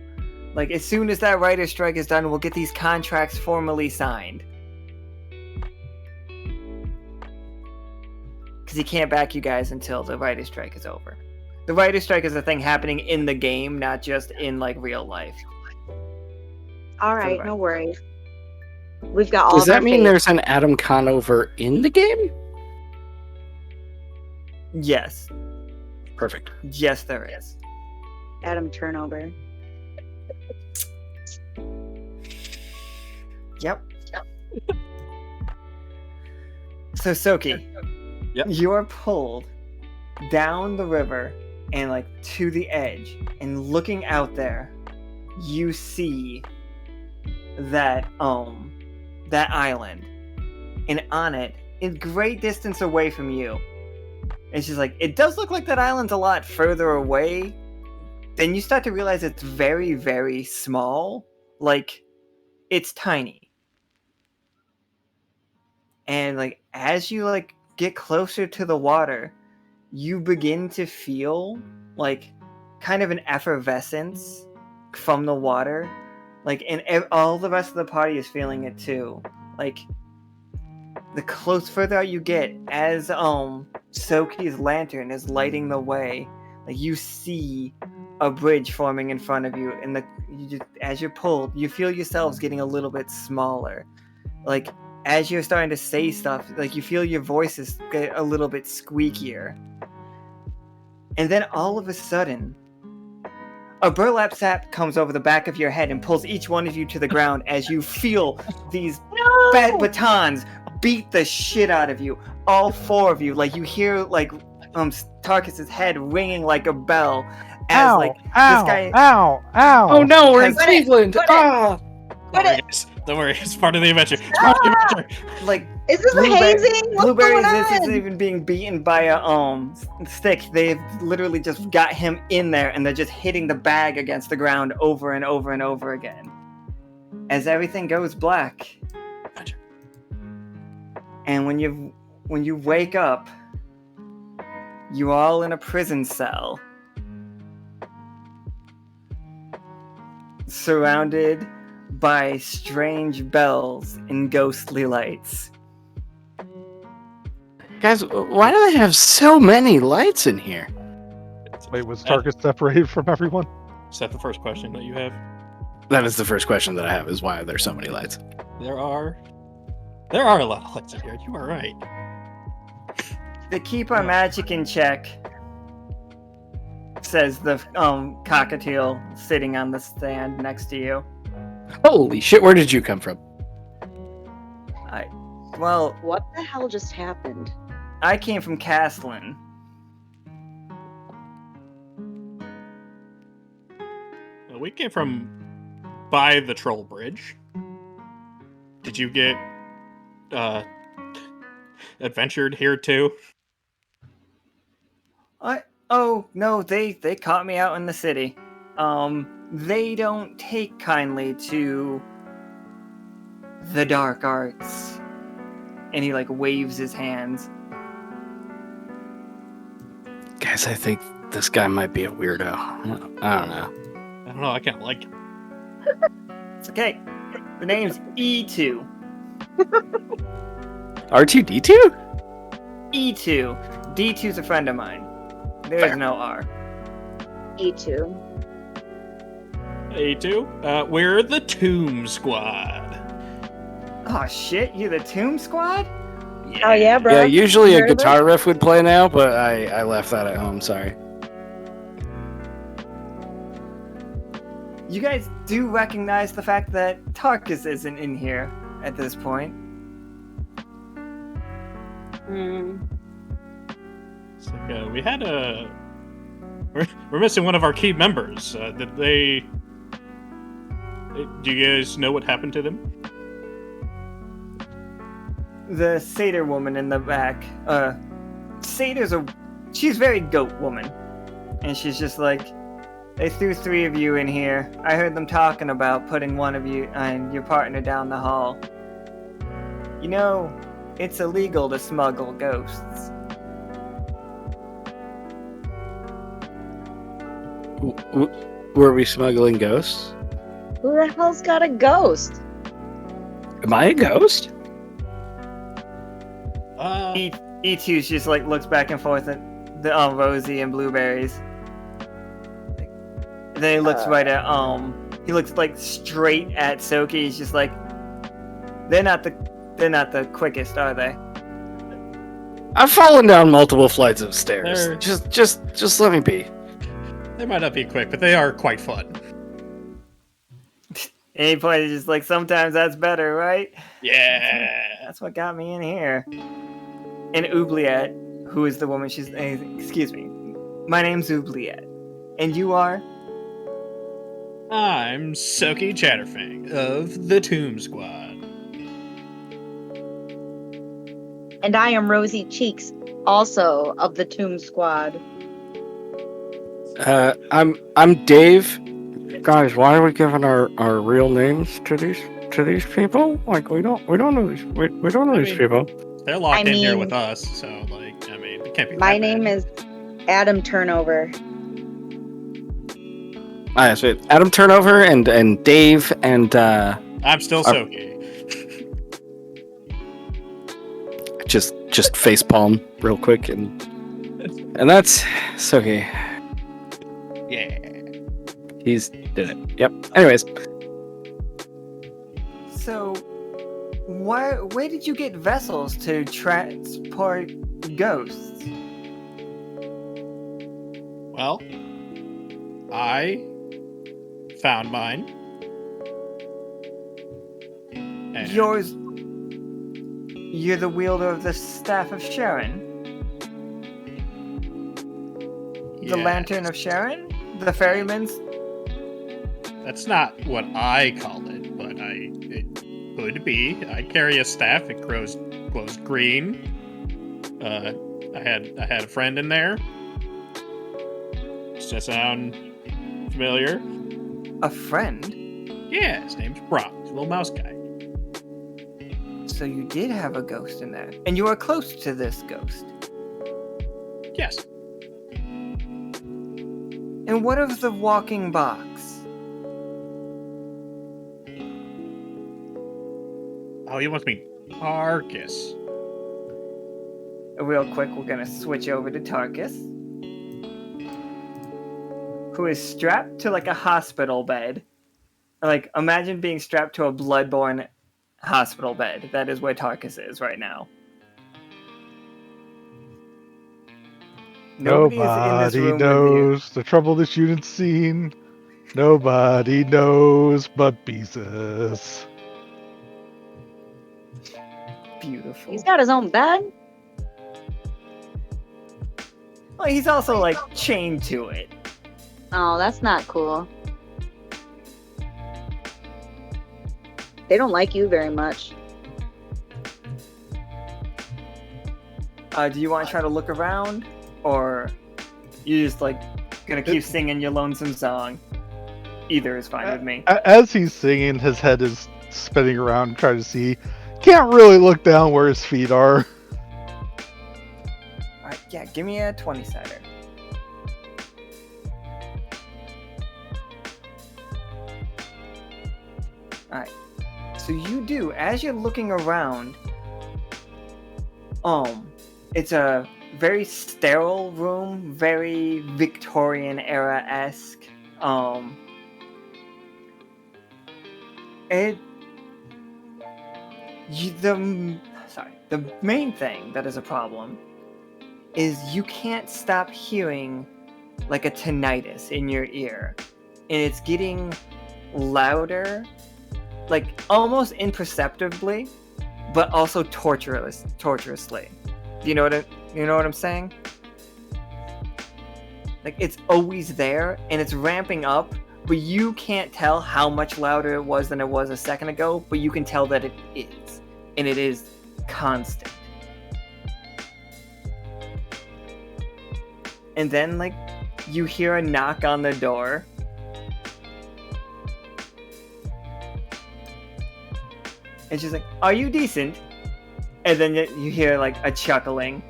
Like, as soon as that writer's strike is done, we'll get these contracts formally signed. Because he can't back you guys until the writer's strike is over. The writer's strike is a thing happening in the game, not just in, like, real life. All right, no worries. We've got all. Does that mean there's an Adam Conover in the game? Yes. Perfect. Yes, there is. Adam Turnover. Yep. So, Tsoki, you are pulled down the river and, like, to the edge, and looking out there, you see that island, and on it, in great distance away from you, it's just like, it does look like that island's a lot further away. Then you start to realize it's very, very small. Like, it's tiny. And, like, as you, like, get closer to the water, you begin to feel, like, kind of an effervescence from the water. Like, and all the rest of the party is feeling it too. Like, the further out you get, as Tsoki's lantern is lighting the way, like, you see a bridge forming in front of you, and as you're pulled, you feel yourselves getting a little bit smaller. Like, as you're starting to say stuff, like, you feel your voices get a little bit squeakier. And then all of a sudden, a burlap sack comes over the back of your head and pulls each one of you to the ground as you feel these batons beat the shit out of you. All four of you. Like, you hear, like, Tarkus's head ringing like a bell as, ow, like, ow, this guy... Ow! Ow! Oh no, we're in Cleveland! Ah! Don't worry, it's part of the adventure. It's part of the adventure. Like, is this a hazing? What's Blueberries going on? isn't even being beaten by a stick. They've literally just got him in there, and they're just hitting the bag against the ground over and over and over again. As everything goes black. And when you wake up, you're all in a prison cell. Surrounded by strange bells and ghostly lights. Guys, why do they have so many lights in here? Wait, was Tarkus separated from everyone? Is that the first question that you have? That is the first question that I have, is why are there so many lights? There are a lot of lights in here. You are right. To keep our magic in check, says the cockatiel sitting on the stand next to you. Holy shit, where did you come from? Well, What the hell just happened? I came from Castlin. We came from by the troll bridge. Did you get adventured here too? Oh no, they caught me out in the city. They don't take kindly to the dark arts. And he like waves his hands. Guys, I think this guy might be a weirdo. I don't know. I don't know. I kind of like it. It's okay. The name's E2. R2D2? E2. D2's a friend of mine. There's no R. E2. A2? We're the Tomb Squad. Oh shit, you the Tomb Squad? Oh yeah, bro. Yeah, usually a Nervous? guitar riff would play now, but I left that at home, sorry. You guys do recognize the fact that Tarkus isn't in here at this point. It's like, we had a... We're missing one of our key members. Did they... Do you guys know what happened to them? The satyr woman in the back. She's very goat woman. And she's just like, they threw 3 of you in here. I heard them talking about putting one of you and your partner down the hall. You know, it's illegal to smuggle ghosts. Were we smuggling ghosts? Who the hell's got a ghost? Am I a ghost? E2's just like looks back and forth at the Rosie and Blueberries. And then he looks right at he looks like straight at Tsoki. He's just like, they're not the quickest, are they? I've fallen down multiple flights of stairs. Just let me be. They might not be quick, but they are quite fun. Any point is just like, sometimes that's better, right? Yeah. That's what got me in here. And Oubliette, who is the woman excuse me. My name's Oubliette. And you are? I'm Tsoki Chatterfang of the Tomb Squad. And I am Rosie Cheeks, also of the Tomb Squad. I'm Dave. Guys, why are we giving our real names to these people? Like we don't know these these people. They're locked in here with us, so like it can't be. My name is Adam Turnover. Ah, so Adam Turnover and Dave and I'm still Tsoki. Just face palm real quick and that's Tsoki. Yeah. He's did it. Yep. Anyways. So, where did you get vessels to transport ghosts? Well, I found mine. And You're the wielder of the Staff of Sharon? The Lantern of Sharon? The ferryman's? That's not what I call it, but it could be. I carry a staff. It glows green. I had a friend in there. Does that sound familiar? A friend? Yeah, his name's Brock. He's a little mouse guy. So you did have a ghost in there. And you are close to this ghost. Yes. And what of the walking box? Oh, he wants me Tarkus. real quick, we're going to switch over to Tarkus, who is strapped to like a hospital bed. Like, imagine being strapped to a bloodborne hospital bed. That is where Tarkus is right now. Nobody is in this room knows the trouble this unit's seen. Nobody knows but Jesus. Beautiful. He's got his own bed? Well, he's also, like, chained to it. Oh, that's not cool. They don't like you very much. Do you want to try to look around? Or you just, like, gonna keep singing your lonesome song? Either is fine with me. As he's singing, his head is spinning around, trying to see. Can't really look down where his feet are. Alright, yeah, give me a 20-sider. Alright. So you do, as you're looking around, it's a very sterile room, very Victorian era-esque. The main thing that is a problem is you can't stop hearing like a tinnitus in your ear, and it's getting louder, like almost imperceptibly, but also torturously. Do you know what I'm saying? Like, it's always there, and it's ramping up, but you can't tell how much louder it was than it was a second ago, but you can tell that it is, and it is constant. And then, like, you hear a knock on the door. And she's like, "Are you decent?" And then you hear, like, a chuckling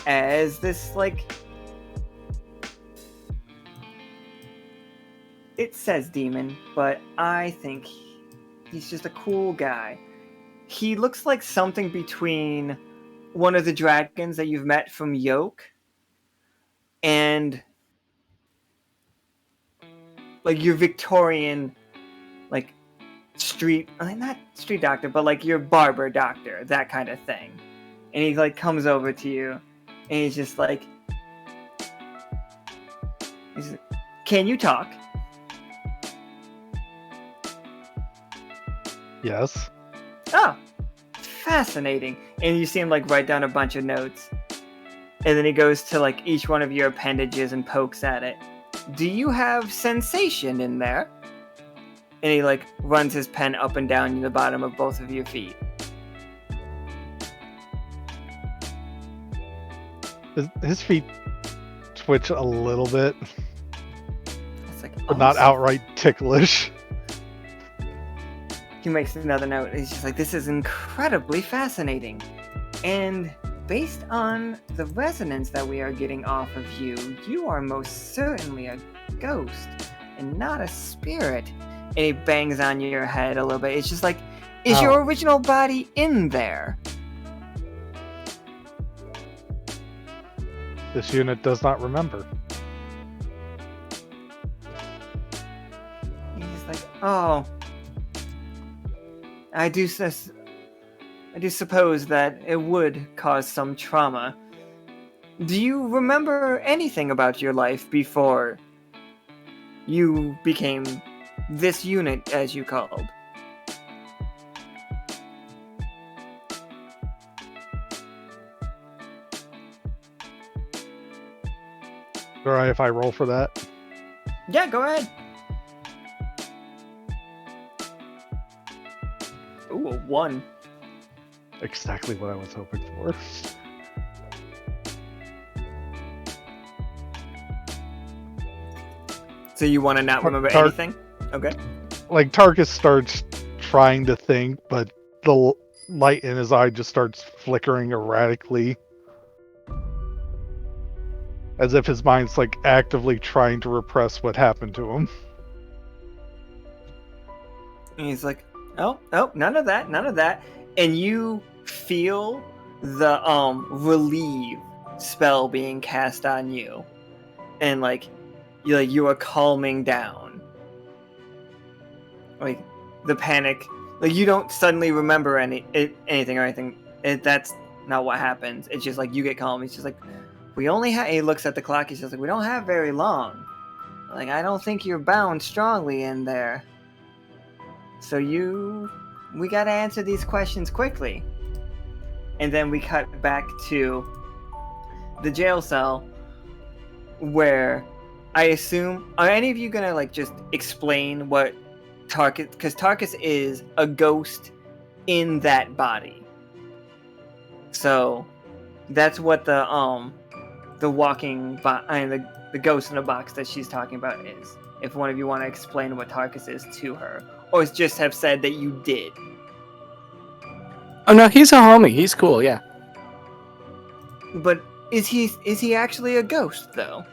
as this, like... It says demon, but I think he's just a cool guy. He looks like something between one of the dragons that you've met from Yoke and, like, your Victorian, like, not street doctor, but like your barber doctor, that kind of thing. And he, like, comes over to you, and he's just like, "Can you talk?" Yes. "Oh, fascinating." And you see him, like, write down a bunch of notes. And then he goes to, like, each one of your appendages and pokes at it. "Do you have sensation in there?" And he, like, runs his pen up and down the bottom of both of your feet. His feet twitch a little bit, It's like, but not awesome. outright ticklish. He makes another note. He's just like, "This is incredibly fascinating. And based on the resonance that we are getting off of you, you are most certainly a ghost and not a spirit." And he bangs on your head a little bit. It's just like, is your original body in there? This unit does not remember. He's like, "Oh, I do suppose that it would cause some trauma. Do you remember anything about your life before you became this unit, as you called?" Alright, if I roll for that. Yeah, go ahead. Ooh, a 1. Exactly what I was hoping for. So you want to not remember anything? Okay. Like, Tarkus starts trying to think, but the light in his eye just starts flickering erratically. As if his mind's, like, actively trying to repress what happened to him. And he's like, oh, none of that. And you feel the relieve spell being cast on you, and like you are calming down. Like the panic, like you don't suddenly remember anything or anything. That's not what happens. It's just like you get calm. He's just like, we only have. He looks at the clock. He's just like, we don't have very long. Like, I don't think you're bound strongly in there. So we gotta answer these questions quickly. And then we cut back to the jail cell, where I assume, are any of you gonna like just explain what Tarkus? Because Tarkus is a ghost in that body. So that's what the walking the ghost in a box that she's talking about is. If one of you want to explain what Tarkus is to her, or just have said that you did. Oh no, he's a homie. He's cool, yeah. But is he actually a ghost though?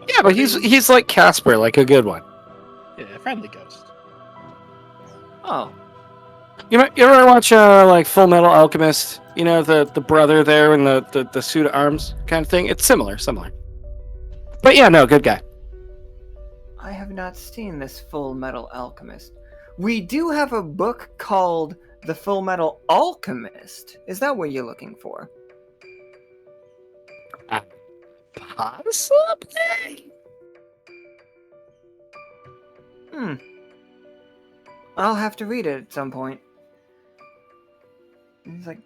Yeah, but he's like Casper, like a good one. Yeah, friendly ghost. Oh. You ever watch like Full Metal Alchemist? You know, the brother there in the suit of arms kind of thing? It's similar. But yeah, no, good guy. I have not seen this Full Metal Alchemist. We do have a book called The Full Metal Alchemist. Is that what you're looking for? Possibly? I'll have to read it at some point. He's like,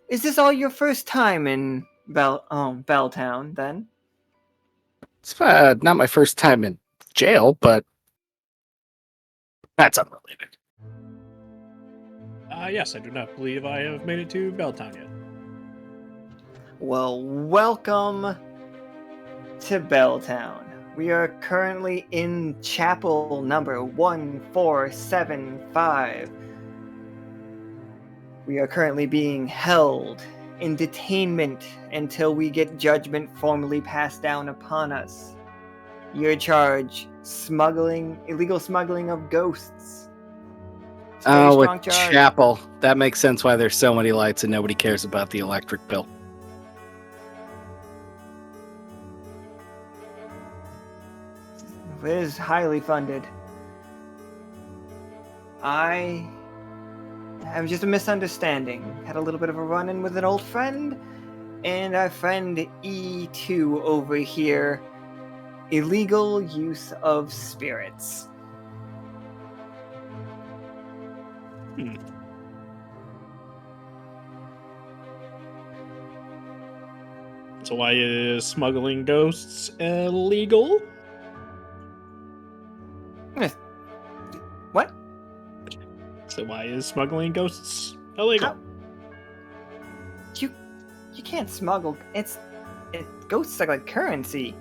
is this all your first time in Belltown, then? It's not my first time in jail, but that's unrelated. Yes, I do not believe I have made it to Belltown yet. Well, welcome to Belltown. We are currently in chapel number 1475. We are currently being held in detainment until we get judgment formally passed down upon us. Your charge, illegal smuggling of ghosts. Oh, a chapel. That makes sense why there's so many lights and nobody cares about the electric bill. It is highly funded. I have just a misunderstanding. Had a little bit of a run-in with an old friend, and our friend E2 over here. Illegal use of spirits. So why is smuggling ghosts illegal? What? So why is smuggling ghosts illegal? You can't smuggle. Ghosts are like currency.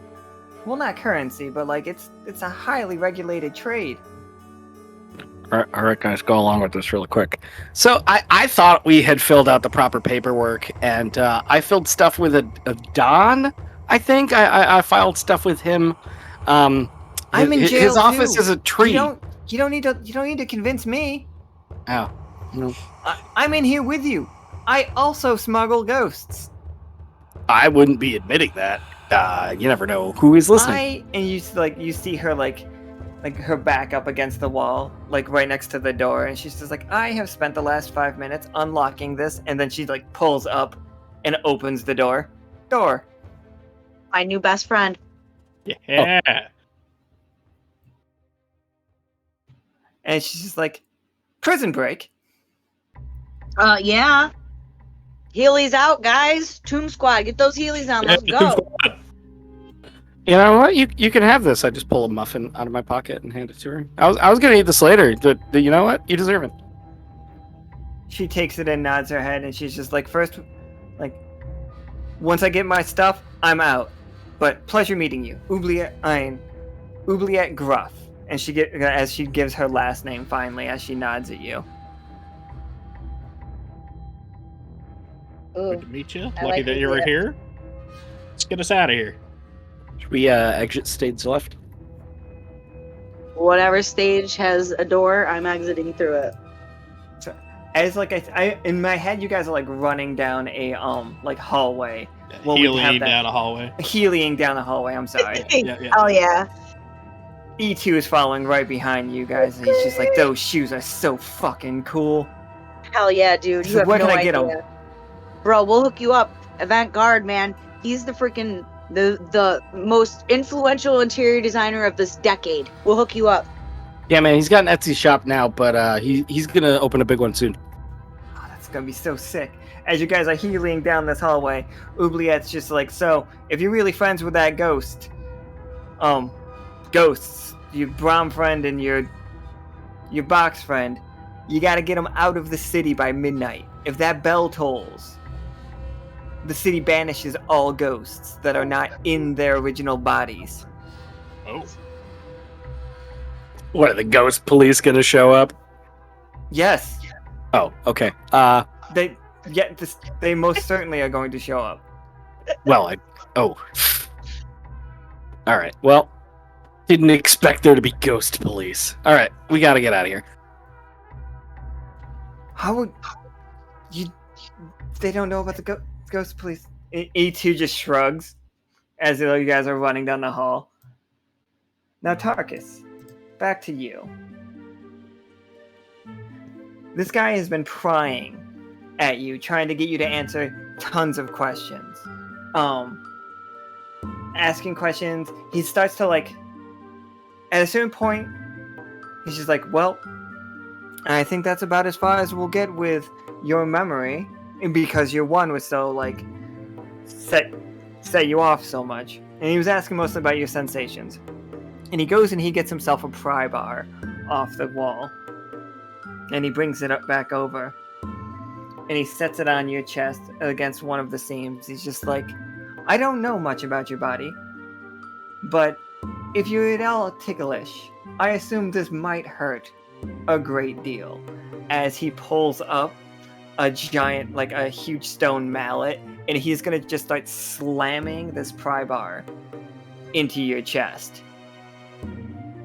Well, not currency, but like it's a highly regulated trade. All right, guys, go along with this really quick. So I thought we had filled out the proper paperwork, and I filled stuff with a Don. I think I filed stuff with him. I'm in jail. His office is a tree. You don't need to convince me. Oh, no. I'm in here with you. I also smuggle ghosts. I wouldn't be admitting that. You never know who is listening. You see her like her back up against the wall, like right next to the door, and she's just like, I have spent the last 5 minutes unlocking this, and then she like pulls up and opens the door. My new best friend. Yeah. Oh. And she's just like, prison break. Yeah. Heelys out, guys. Toon Squad, get those Heelys on. Let's go. You know what? You can have this. I just pull a muffin out of my pocket and hand it to her. I was gonna eat this later, but you know what? You deserve it. She takes it and nods her head, and she's just like, first, like, once I get my stuff, I'm out. But pleasure meeting you, Oubliette Gruff. And she gives her last name finally as she nods at you. Ooh, Good to meet you. I Lucky like that you were here. Let's get us out of here. Should we exit stage left? Whatever stage has a door, I'm exiting through it. So, as like I in my head, you guys are like running down a like hallway. Well, Healing down a hallway. Healing down a hallway. I'm sorry. Oh yeah. E2 is following right behind you guys, and he's just like, those shoes are so fucking cool. Hell yeah, dude. You have Where no can I idea. get them? Bro, we'll hook you up. Avant-garde, man. He's the freaking the most influential interior designer of this decade. We'll hook you up. Yeah, man, he's got an Etsy shop now, but he's gonna open a big one soon. Oh, that's gonna be so sick. As you guys are healing down this hallway, Oubliette's just like, so, if you're really friends with that ghost, ghosts, your Brom friend and your box friend, you gotta get them out of the city by midnight. If that bell tolls, the city banishes all ghosts that are not in their original bodies. Oh. What, are the ghost police gonna show up? Yes. Oh, okay. They most certainly are going to show up. Well, all right. Well, didn't expect there to be ghost police. All right, we gotta get out of here. How would you? They don't know about the ghost police. E2 just shrugs as you guys are running down the hall. Now, Tarkus, back to you. This guy has been prying at you, trying to get you to answer tons of questions. Asking questions. He starts to like, at a certain point, he's just like, well, I think that's about as far as we'll get with your memory, because your one was so like set you off so much. And he was asking mostly about your sensations. And he goes and he gets himself a pry bar off the wall. And he brings it back over. And he sets it on your chest against one of the seams. He's just like, I don't know much about your body, but if you're at all ticklish, I assume this might hurt a great deal. As he pulls up a giant, like a huge stone mallet, and he's gonna just start slamming this pry bar into your chest.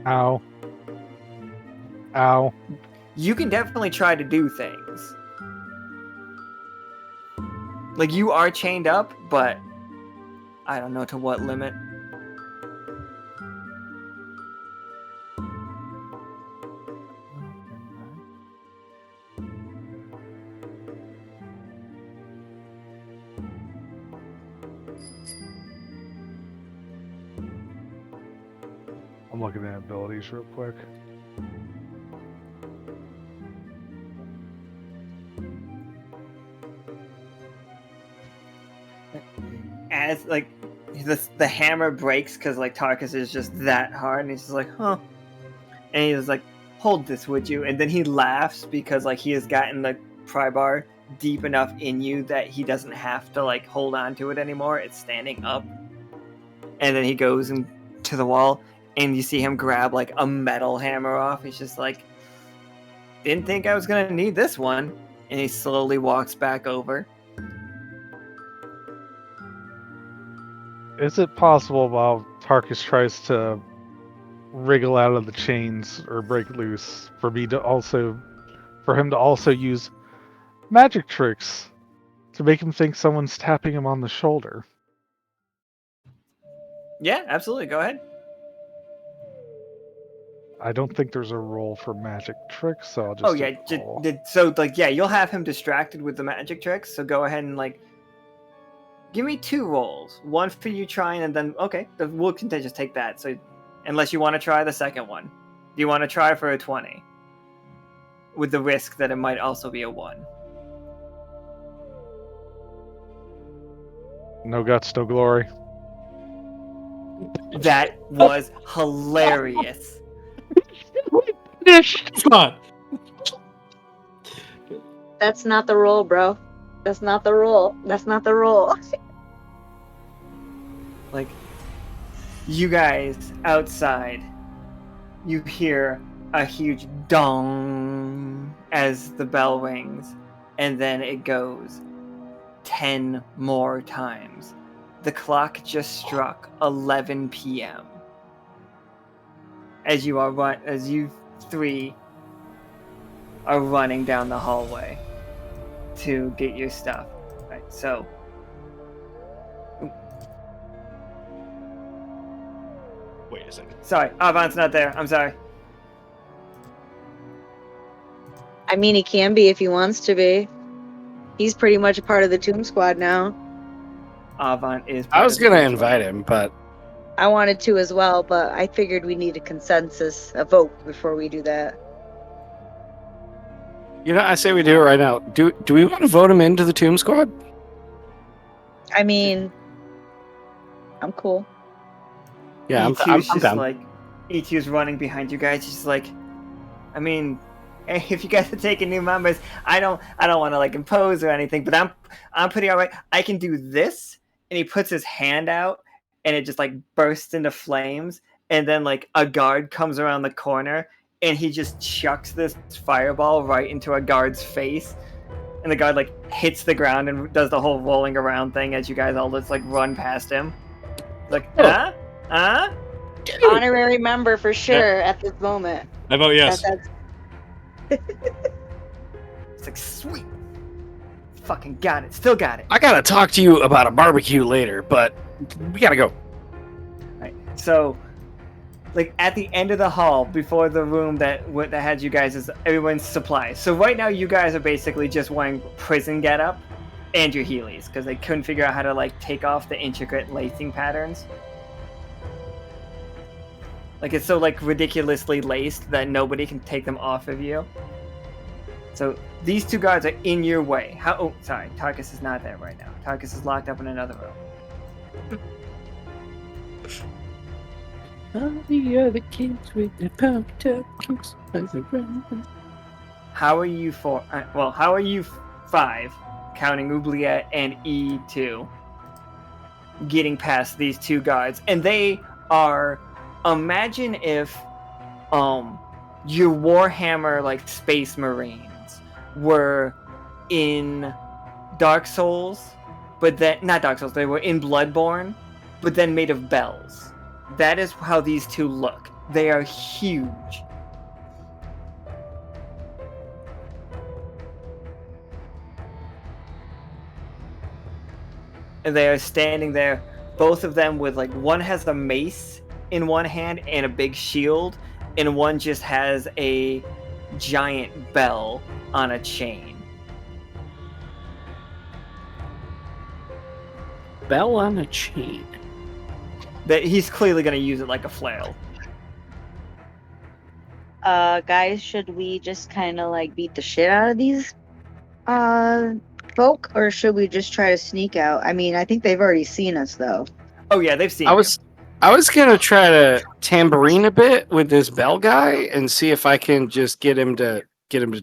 Ow. Ow. You can definitely try to do things. Like, you are chained up, but I don't know to what limit. I'm looking at abilities real quick. As like the hammer breaks because like Tarkus is just that hard, and he's just like, huh. And he was like, hold this, would you? And then he laughs because like he has gotten the pry bar deep enough in you that he doesn't have to like hold on to it anymore. It's standing up. And then he goes to the wall, and you see him grab like a metal hammer off. He's just like, didn't think I was gonna need this one. And he slowly walks back over. Is it possible while Tarkus tries to wriggle out of the chains or break loose for him to also use magic tricks to make him think someone's tapping him on the shoulder? Yeah, absolutely. Go ahead. I don't think there's a roll for magic tricks, so I'll just. Oh yeah, so like yeah, you'll have him distracted with the magic tricks. So go ahead and like, give me 2 rolls. One for you trying, and then okay, we'll just take that. So unless you want to try the second one, do you want to try for a 20? With the risk that it might also be a 1. No guts, no glory. That was hilarious. Come on. That's not the roll, bro. That's not the roll. That's not the roll. Like, you guys outside, you hear a huge dong as the bell rings, and then it goes 10 more times. The clock just struck 11 p.m. As you 3 are running down the hallway to get your stuff. Right, so Wait a second. sorry, Avant's not there. I'm sorry. I mean, he can be if he wants to be. He's pretty much a part of the Tomb Squad now. Avant is. I was gonna invite him, but I wanted to as well, but I figured we need a consensus, a vote before we do that. I say we do it right now. Do we want to vote him into the Tomb Squad? I mean, I'm cool. Yeah, I'm just down. like E2's running behind you guys. He's like, I mean, if you guys are taking new members, I don't want to like impose or anything, but I'm pretty alright. I can do this, and he puts his hand out, and it just like bursts into flames, and then like a guard comes around the corner, and he just chucks this fireball right into a guard's face, and the guard like hits the ground and does the whole rolling around thing as you guys all just like run past him. Like, Honorary member for sure at this moment. I vote yes. It's like, sweet. Fucking got it. Still got it. I gotta talk to you about a barbecue later, but we gotta go. Right. So, like at the end of the hall, before the room that had you guys is everyone's supplies. So right now you guys are basically just wearing prison getup and your Heelys because they couldn't figure out how to like take off the intricate lacing patterns. Like it's so like ridiculously laced that nobody can take them off of you. So these two guards are in your way. Oh, sorry. Tarkus is not there right now. Tarkus is locked up in another room. All the other kids with their pumped up kicks. How are you how are you 5, counting Oubliette and E2, getting past these two guards? And they are, imagine if your Warhammer like Space Marines were in Dark Souls, but then not Dark Souls, they were in Bloodborne, but then made of bells. That is how these two look. They are huge. And they are standing there, both of them with like, one has a mace in one hand and a big shield, and one just has a giant bell on a chain. Bell on a chain. That he's clearly going to use it like a flail. Guys, should we just kind of like beat the shit out of these folk, or should we just try to sneak out? I mean, I think they've already seen us though. Oh yeah, they've seen I was gonna try to tambourine a bit with this bell guy and see if I can just get him to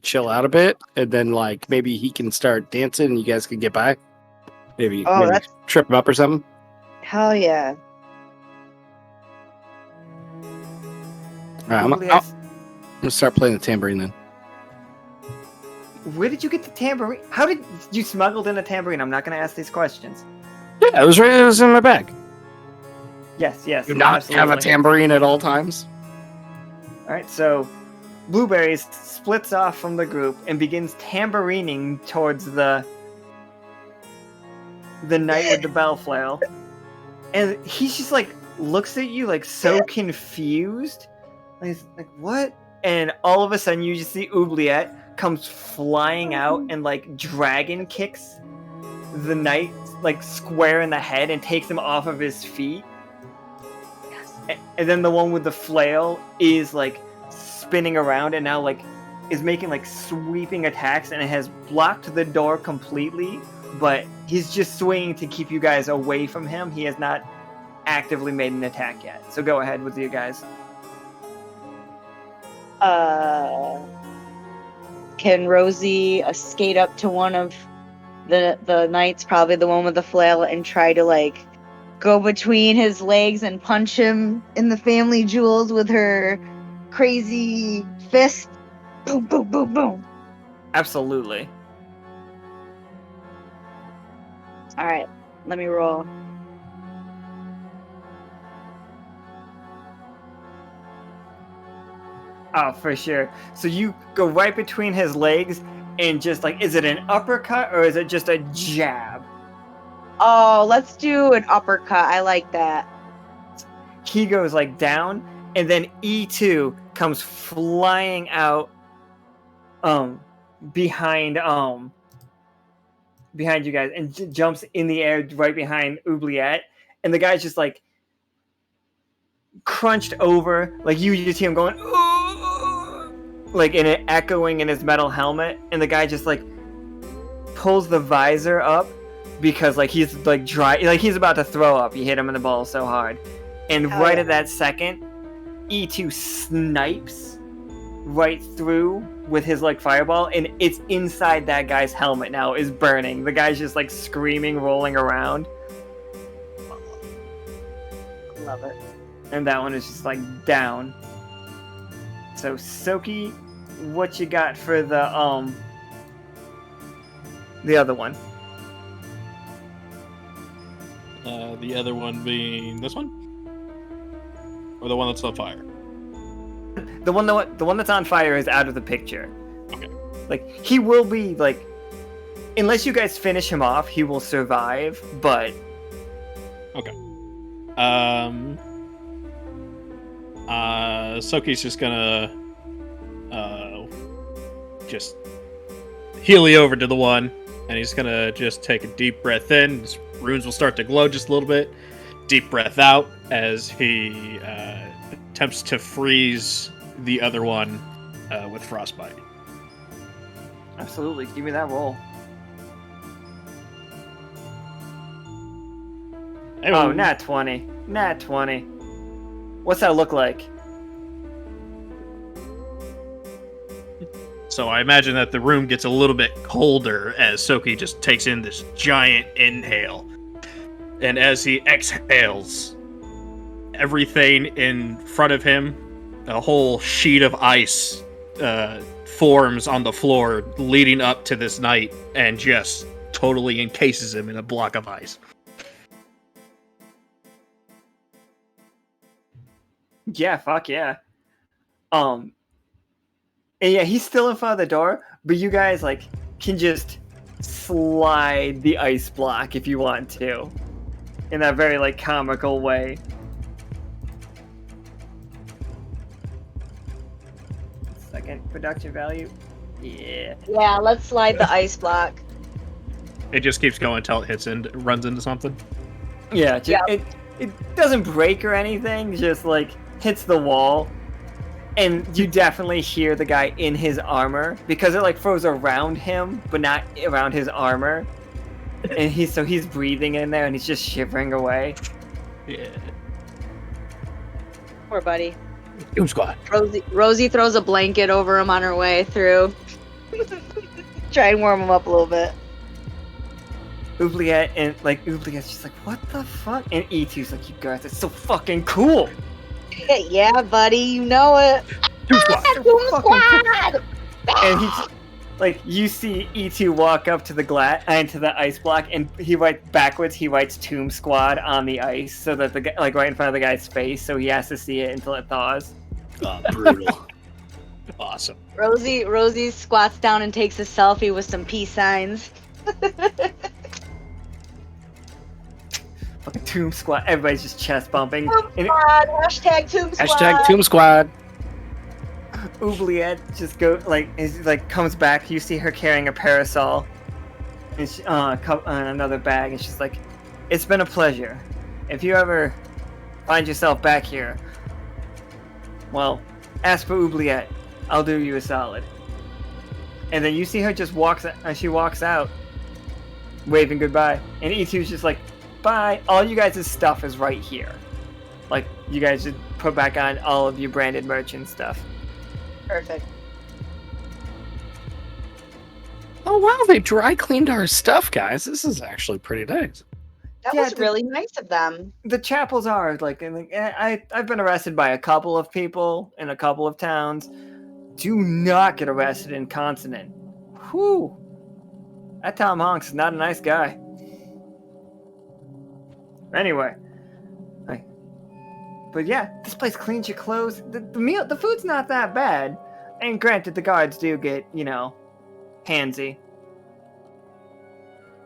chill out a bit, and then like maybe he can start dancing and you guys can get by. Maybe trip him up or something. Hell yeah. All right, I'm gonna start playing the tambourine then. Where did you get the tambourine? How did you smuggled in a tambourine? I'm not going to ask these questions. Yeah, it was in my bag. Yes. Do not have a tambourine at all times. All right, so Blueberries splits off from the group and begins tambourining towards the knight with the bell flail. And he's just like looks at you like so confused. He's like, what? And all of a sudden you just see Oubliette comes flying out and like dragon kicks the knight like square in the head and takes him off of his feet. Yes. And then the one with the flail is like spinning around and now like is making like sweeping attacks, and it has blocked the door completely, but he's just swinging to keep you guys away from him. He has not actively made an attack yet. So go ahead with you guys. Can Rosie skate up to one of the knights, probably the one with the flail, and try to like go between his legs and punch him in the family jewels with her crazy fist? Boom, boom, boom, boom. Absolutely. All right, let me roll. Oh, for sure. So you go right between his legs and just like, is it an uppercut or is it just a jab? Oh, let's do an uppercut. I like that. He goes like down, and then E2 comes flying out behind you guys and jumps in the air right behind Oubliette, and the guy's just like crunched over, like you just hear him going like in it echoing in his metal helmet, and the guy just like pulls the visor up because like he's like dry, like he's about to throw up. You hit him in the balls so hard, and right at that second, E2 snipes right through with his like fireball, and it's inside that guy's helmet now, is burning. The guy's just like screaming, rolling around. Love it. And that one is just like down. So Tsoki, what you got for the other one? The other one being this one? Or the one that's on fire? The one that's on fire is out of the picture. Okay. Like, he will be, like, unless you guys finish him off, he will survive, but... Okay. Tsoki's just gonna just heely over to the one, and he's gonna just take a deep breath in. His runes will start to glow just a little bit. Deep breath out as he attempts to freeze the other one with frostbite. Absolutely, give me that roll. Hey, oh, nat 20. Nat 20. What's that look like? So I imagine that the room gets a little bit colder as Tsoki just takes in this giant inhale. And as he exhales, everything in front of him, a whole sheet of ice forms on the floor leading up to this night and just totally encases him in a block of ice. Yeah, fuck yeah. And yeah, he's still in front of the door, but you guys like can just slide the ice block if you want to, in that very like comical way. Second production value. Yeah. Yeah, let's slide the ice block. It just keeps going until it hits and runs into something. Yeah, it doesn't break or anything, just like hits the wall. And you definitely hear the guy in his armor, because it like throws around him, but not around his armor. And he's breathing in there and he's just shivering away. Yeah. Poor buddy. Doom Squad. Rosie throws a blanket over him on her way through. Try and warm him up a little bit. Oubliette's just like, what the fuck? And E2's like, you guys, it's so fucking cool. Yeah, buddy, you know it. Doom Squad. Doom Squad! And he's like, you see E2 walk up to the ice block, and he writes Tomb Squad on the ice, so that the guy, like right in front of the guy's face, so he has to see it until it thaws. Oh, brutal. Awesome. Rosie squats down and takes a selfie with some peace signs. Fucking Tomb Squad. Everybody's just chest bumping. Tomb Squad. Hashtag Tomb Squad. Hashtag Tomb Squad. Oubliette just comes back. You see her carrying a parasol and another bag, and she's like, "It's been a pleasure. If you ever find yourself back here, well, ask for Oubliette. I'll do you a solid." And then you see her just walks out, waving goodbye. And E2's just like, "Bye. All you guys' stuff is right here. Like, you guys should put back on all of your branded merch and stuff." Perfect. Oh wow, they dry cleaned our stuff, guys. This is actually pretty nice. That was really nice of them. The chapels are like, I've been arrested by a couple of people in a couple of towns. Do not get arrested in Consonant. Whew. That Tom Hanks is not a nice guy. Anyway, But yeah, this place cleans your clothes. The food's not that bad. And granted, the guards do get, handsy.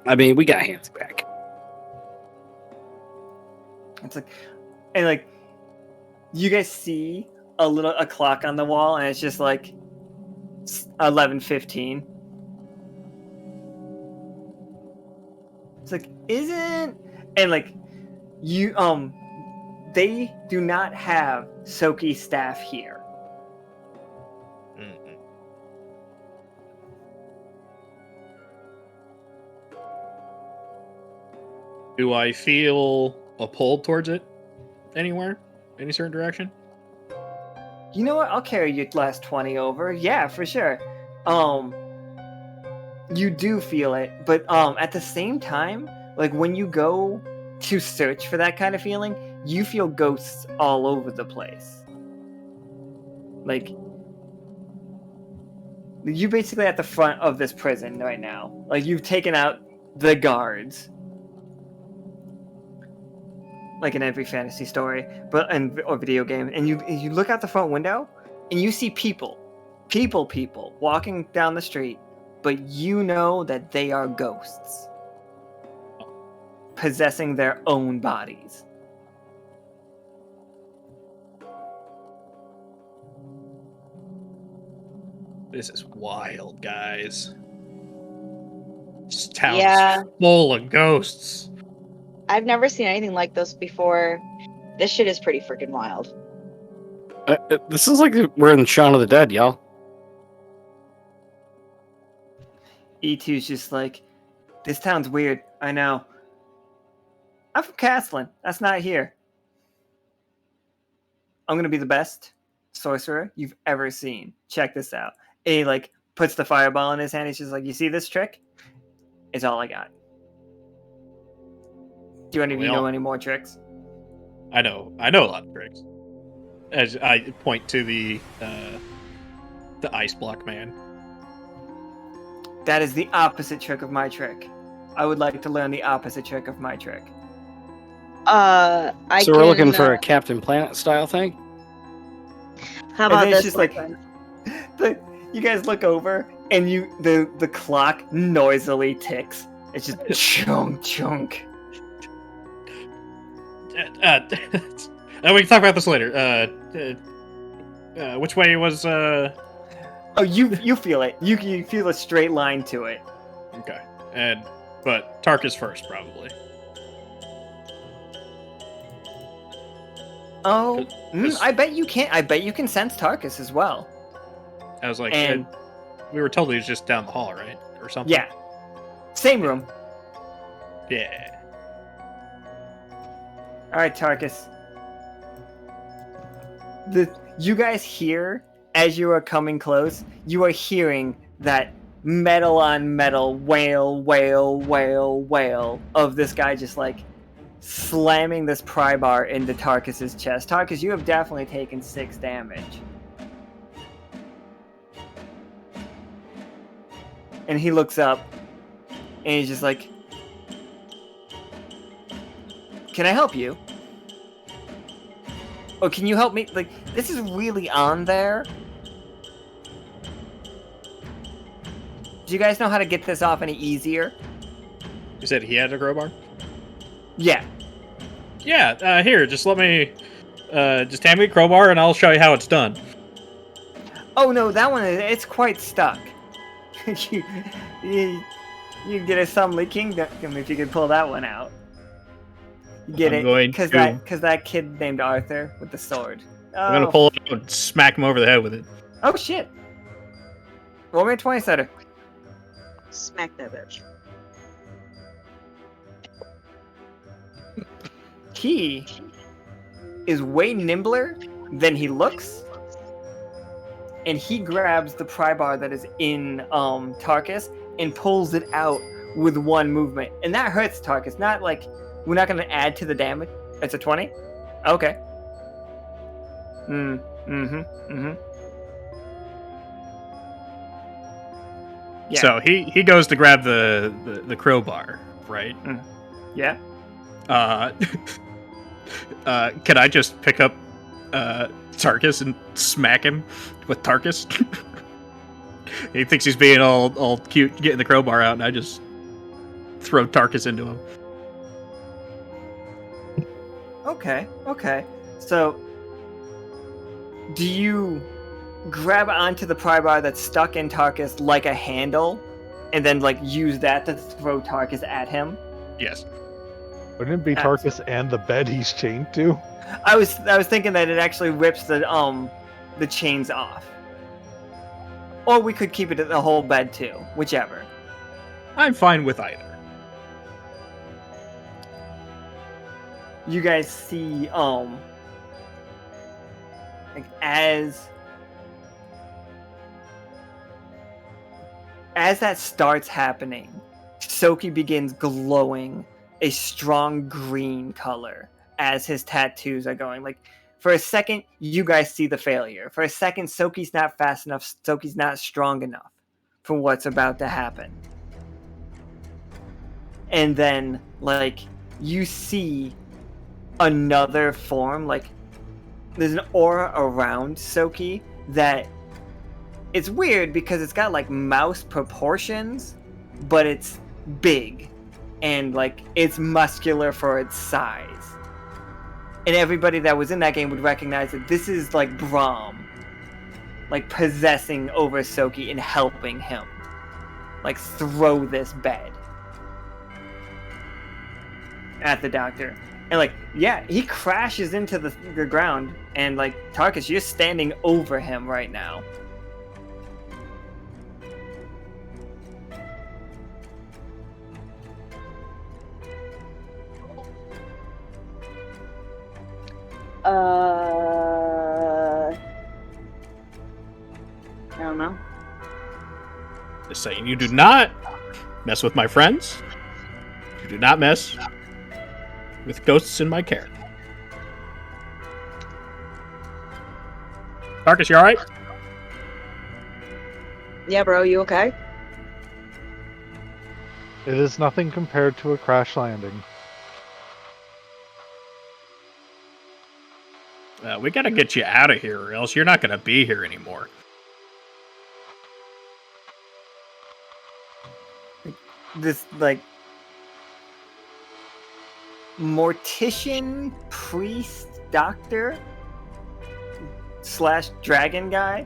I mean, we got hands back. It's like, you guys see a clock on the wall, and it's just like 11:15. It's like, and like, you they do not have Tsoki staff here. Mm-mm. Do I feel a pull towards it anywhere? Any certain direction? You know what? I'll carry your last 20 over. Yeah, for sure. You do feel it, but at the same time, like when you go to search for that kind of feeling, you feel ghosts all over the place. Like, you're basically at the front of this prison right now. Like, you've taken out the guards. Like in every fantasy story, or video game, and you look out the front window, and you see people walking down the street, but you know that they are ghosts, possessing their own bodies. This is wild, guys. This town is full of ghosts. I've never seen anything like this before. This shit is pretty freaking wild. This is like we're in Shaun of the Dead, y'all. E2's just like, this town's weird. I know. I'm from Castlin. That's not here. I'm gonna be the best sorcerer you've ever seen. Check this out. And he like puts the fireball in his hand. He's just like, you see this trick? It's all I got. Do any of you know any more tricks? I know a lot of tricks. As I point to the ice block man. That is the opposite trick of my trick. I would like to learn the opposite trick of my trick. So we're looking for a Captain Planet style thing? How about this? Just like, you guys look over, and the clock noisily ticks. It's just chunk, chunk. We can talk about this later. Which way was? Oh, you feel it. You feel a straight line to it. Okay, but Tarkus first, probably. Oh, I bet you can. I bet you can sense Tarkus as well. I was like, and we were told he was just down the hall, right, or something. Yeah, same room. Yeah. All right, Tarkus. You guys hear, as you are coming close, you are hearing that metal on metal wail, wail, wail, wail of this guy just like slamming this pry bar into Tarkus's chest. Tarkus, you have definitely taken 6 damage. And he looks up, and he's just like, can I help you? Oh, can you help me? Like, this is really on there. Do you guys know how to get this off any easier? You said he had a crowbar? Yeah. Yeah, here, just let me... just hand me a crowbar and I'll show you how it's done. Oh, no, that one, it's quite stuck. you get a Sumly Kingdom if you could pull that one out. You get it? Because that kid named Arthur with the sword. I'm gonna pull it out and smack him over the head with it. Oh, shit. Roll me a 20-sided. Smack that bitch. He is way nimbler than he looks, and he grabs the pry bar that is in Tarkus and pulls it out with one movement, and that hurts Tarkus. Not like we're not going to add to the damage. It's a 20. Okay. Yeah. So he goes to grab the crowbar, right? Yeah. Can I just pick up Tarkus and smack him with Tarkus? He thinks he's being all cute, getting the crowbar out, and I just throw Tarkus into him. Okay. So, do you grab onto the pry bar that's stuck in Tarkus like a handle, and then like use that to throw Tarkus at him? Yes. Wouldn't it be Tarkus and the bed he's chained to? I was thinking that it actually rips the chains off. Or we could keep it at the whole bed too, whichever. I'm fine with either. You guys see like as that starts happening, Tsoki begins glowing a strong green color as his tattoos are going. Like, for a second, you guys see the failure. For a second, Tsoki's not fast enough. Tsoki's not strong enough for what's about to happen. And then, like, you see another form. Like, there's an aura around Tsoki that it's weird because it's got, like, mouse proportions, but it's big. And, like, it's muscular for its size. And everybody that was in that game would recognize that this is like Brahm, like possessing over Tsoki and helping him, like throw this bed at the doctor. And like, yeah, he crashes into the ground, and like Tarkus, you're standing over him right now. I don't know. Just saying, you do not mess with my friends. You do not mess with ghosts in my care. Tarkus, you alright? Yeah, bro, you okay? It is nothing compared to a crash landing. We gotta get you out of here, or else you're not gonna be here anymore. This, like, mortician, priest, doctor / dragon guy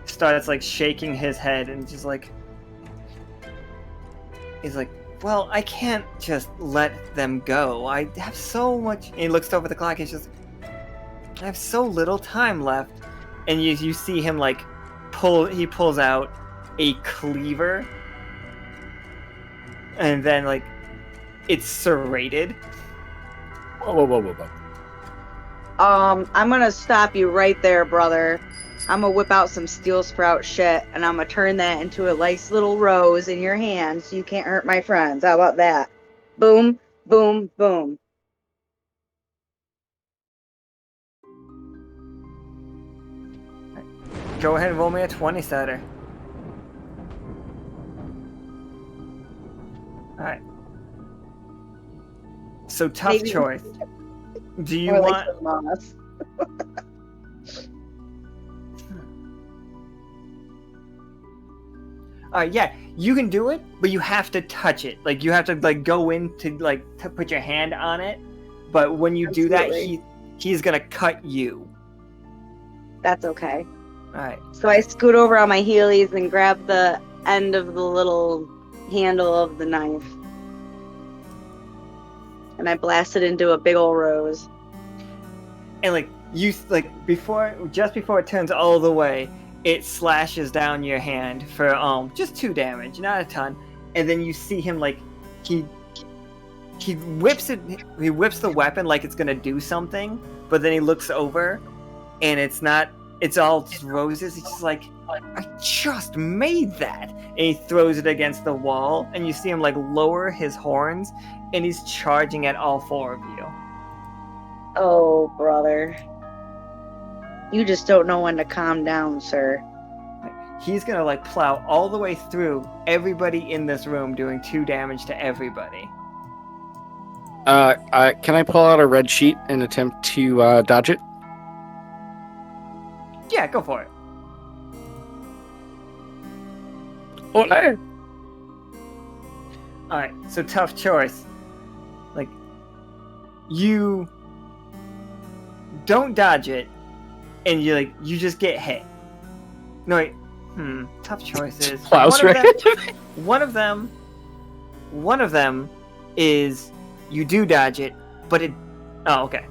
starts, like, shaking his head and just, like, he's like, well, I can't just let them go. I have so much... And he looks over the clock and he's just, I have so little time left. And you see him, like, he pulls out a cleaver. And then, like, it's serrated. Whoa. I'm gonna stop you right there, brother. I'm gonna whip out some steel sprout shit, and I'm gonna turn that into a nice little rose in your hand so you can't hurt my friends. How about that? Boom, boom, boom. Go ahead and roll me a 20-sider. Alright. So, tough choice. Do you want... Alright, yeah, you can do it, but you have to touch it. Like, you have to, like, go in to, like, to put your hand on it. But when you do that, he's gonna cut you. That's okay. Alright. So I scoot over on my heelys and grab the end of the little handle of the knife. And I blast it into a big old rose. And like just before it turns all the way, it slashes down your hand for just 2 damage, not a ton. And then you see him like he whips the weapon like it's gonna do something, but then he looks over and it's all just roses. He's just like, I just made that. And he throws it against the wall, and you see him like lower his horns, and he's charging at all 4 of you. Oh, brother. You just don't know when to calm down, sir. He's gonna like plow all the way through everybody in this room, doing 2 damage to everybody. Can I pull out a red sheet and attempt to dodge it? Yeah, go for it. Okay. Alright, so tough choice. Like, you don't dodge it, and you just get hit. No, wait. Tough choices. Plows right into me. One of them is you do dodge it, but it... Oh, okay.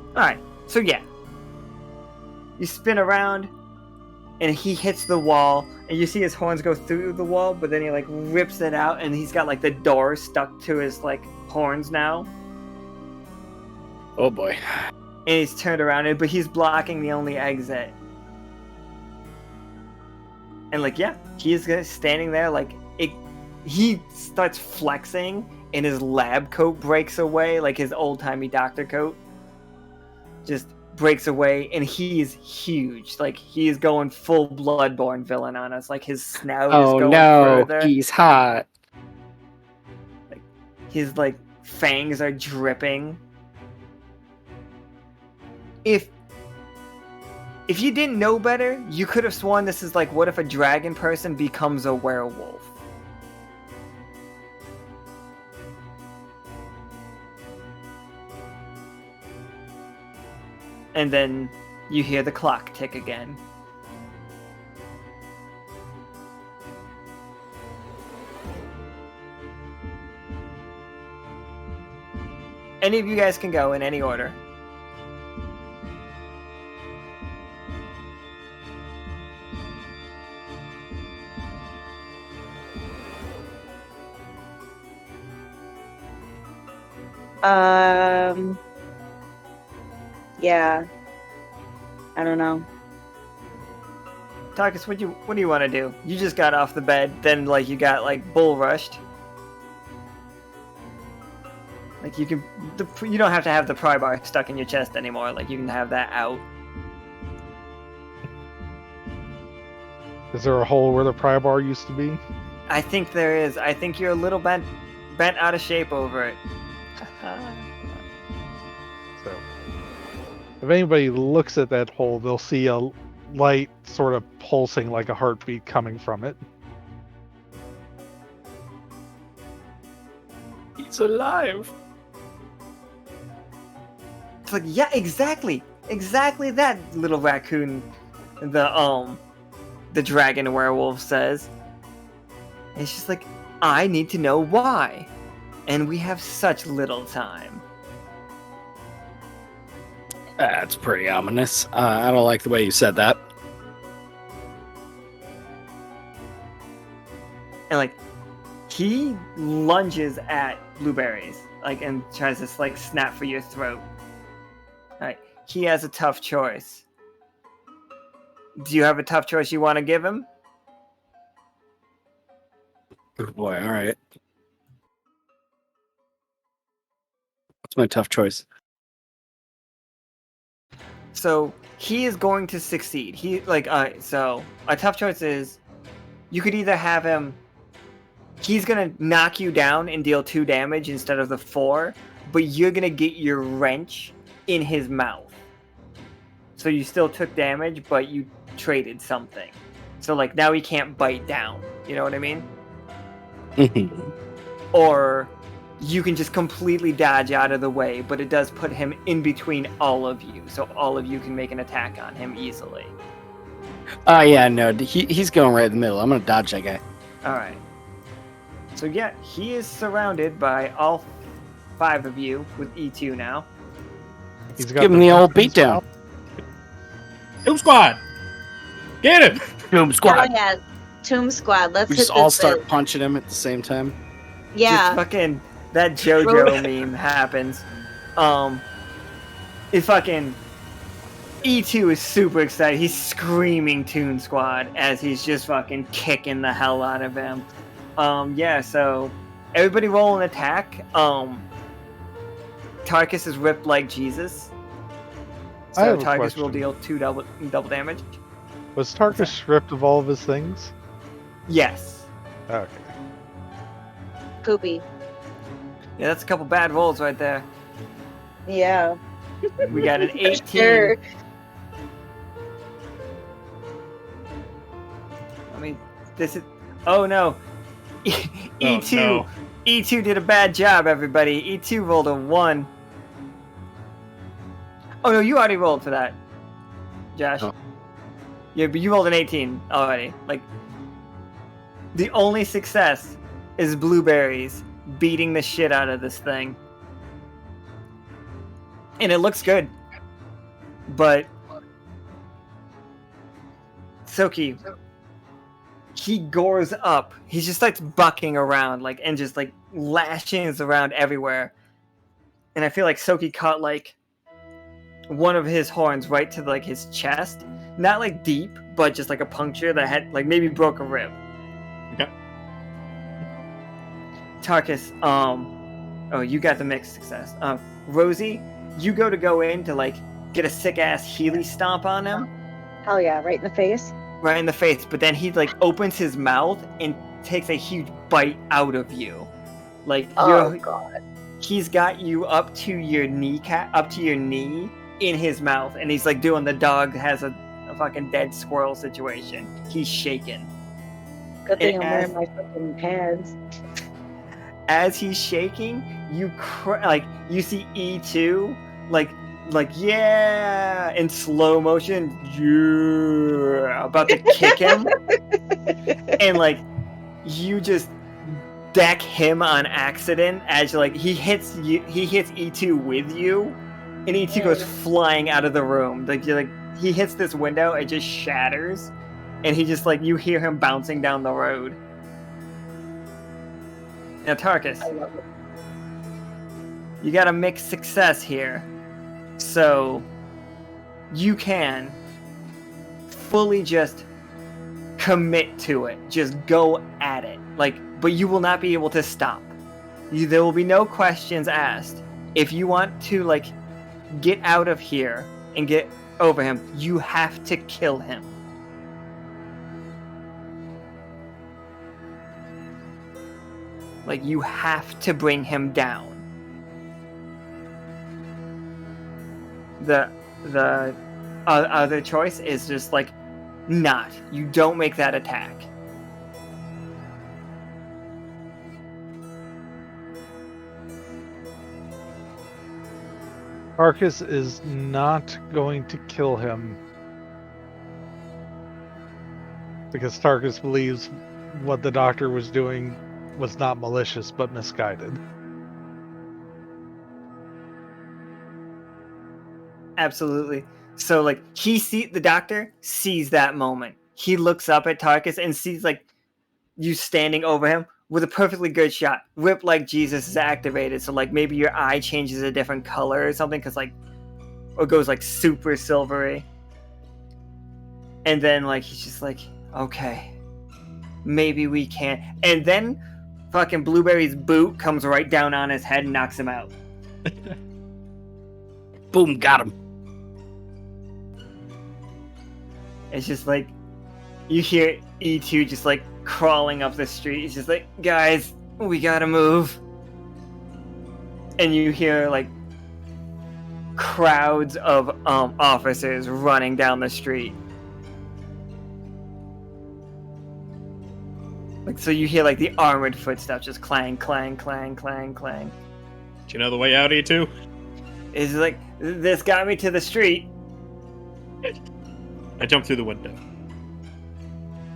Alright, so yeah. You spin around, and he hits the wall, and you see his horns go through the wall, but then he, rips it out, and he's got, the door stuck to his, horns now. Oh, boy. And he's turned around, but he's blocking the only exit. And, he's standing there, he starts flexing, and his lab coat breaks away, his old-timey doctor coat. Just breaks away, and he's huge. He's going full Bloodborne villain on us. His snout is going further. He's hot. His, fangs are dripping. If you didn't know better, you could have sworn this is what if a dragon person becomes a werewolf? And then you hear the clock tick again. Any of you guys can go in any order. Yeah. I don't know. Tarkus, what do you want to do? You just got off the bed, then you got bull rushed. You don't have to have the pry bar stuck in your chest anymore. You can have that out. Is there a hole where the pry bar used to be? I think there is. I think you're a little bent out of shape over it. So, if anybody looks at that hole, they'll see a light sort of pulsing like a heartbeat coming from it. He's alive. It's yeah, exactly that, little raccoon. The dragon werewolf says. And it's just I need to know why, and we have such little time. That's pretty ominous. I don't like the way you said that. And he lunges at Blueberries, and tries to snap for your throat. Alright, he has a tough choice. Do you have a tough choice you want to give him? Oh boy, alright. What's my tough choice? So, he is going to succeed. So, a tough choice is, you could either have him, he's gonna knock you down and deal 2 damage instead of the 4, but you're gonna get your wrench in his mouth. So you still took damage, but you traded something. So now he can't bite down. You know what I mean? Or you can just completely dodge out of the way, but it does put him in between all of you, so all of you can make an attack on him easily. Yeah, no, he's going right in the middle. I'm gonna dodge that guy. Alright. So yeah, he is surrounded by all 5 of you with E2 now. He's Give him the old beatdown. Tomb Squad! Get him! Tomb Squad! Oh yeah, Tomb Squad. Let's We hit just all this start bit. punching him at the same time. Yeah. Just fucking that JoJo meme happens. It fucking E2 is super excited. He's screaming Toon Squad as he's just fucking kicking the hell out of him. Yeah, so everybody roll an attack. Tarkus is ripped like Jesus. So Tarkus will deal 2 double damage. Was Tarkus stripped of all of his things? Yes. Okay. Poopy. Yeah, that's a couple bad rolls right there. Yeah. We got an 18. Sure. I mean, this is... Oh, no. E2. no. E2 did a bad job, everybody. E2 rolled a 1. Oh, no, you already rolled for that, Josh. Oh. Yeah, but you rolled an 18 already. Like, the only success is Blueberries beating the shit out of this thing. And it looks good. But Tsoki, he gores up. He just starts bucking around, like, and just like lashing around everywhere. And I feel like Tsoki caught like one of his horns right to like his chest. Not like deep, but just like a puncture that had like maybe broke a rib. Okay. Tarkus, oh, you got the mixed success. Rosie, you go in to like get a sick ass Healy stomp on him. Hell yeah, right in the face. Right in the face, but then he like opens his mouth and takes a huge bite out of you. Like God. He's got you up to your kneecap, up to your knee in his mouth, and he's like doing the dog has a fucking dead squirrel situation. He's shaking. Good thing I'm wearing my fucking pads. As he's shaking, you you see E2 like yeah, in slow motion, yeah, about to kick him, and like you just deck him on accident as like he hits E2 with you, and E2 goes flying out of the room. Like he hits this window, it just shatters, and he just like you hear him bouncing down the road. Now Tarkus, I love it. You got a mixed success here. So, you can fully just commit to it. Just go at it. But you will not be able to stop. There will be no questions asked. If you want to, get out of here and get over him, you have to kill him. You have to bring him down. The other choice is just not. You don't make that attack. Tarkus is not going to kill him because Tarkus believes what the doctor was doing was not malicious but misguided. Absolutely. So the doctor sees that moment. He looks up at Tarkus and sees you standing over him with a perfectly good shot. Rip like Jesus is activated, so maybe your eye changes a different color or something, because or goes super silvery. And then he's just okay, maybe we can. And then fucking Blueberry's boot comes right down on his head and knocks him out. Boom, got him. It's just you hear E2 just crawling up the street. He's just guys, we gotta move. And you hear crowds of officers running down the street. So you hear the armored footsteps just clang, clang, clang, clang, clang. Do you know the way out, E2? It's this got me to the street. I jumped through the window.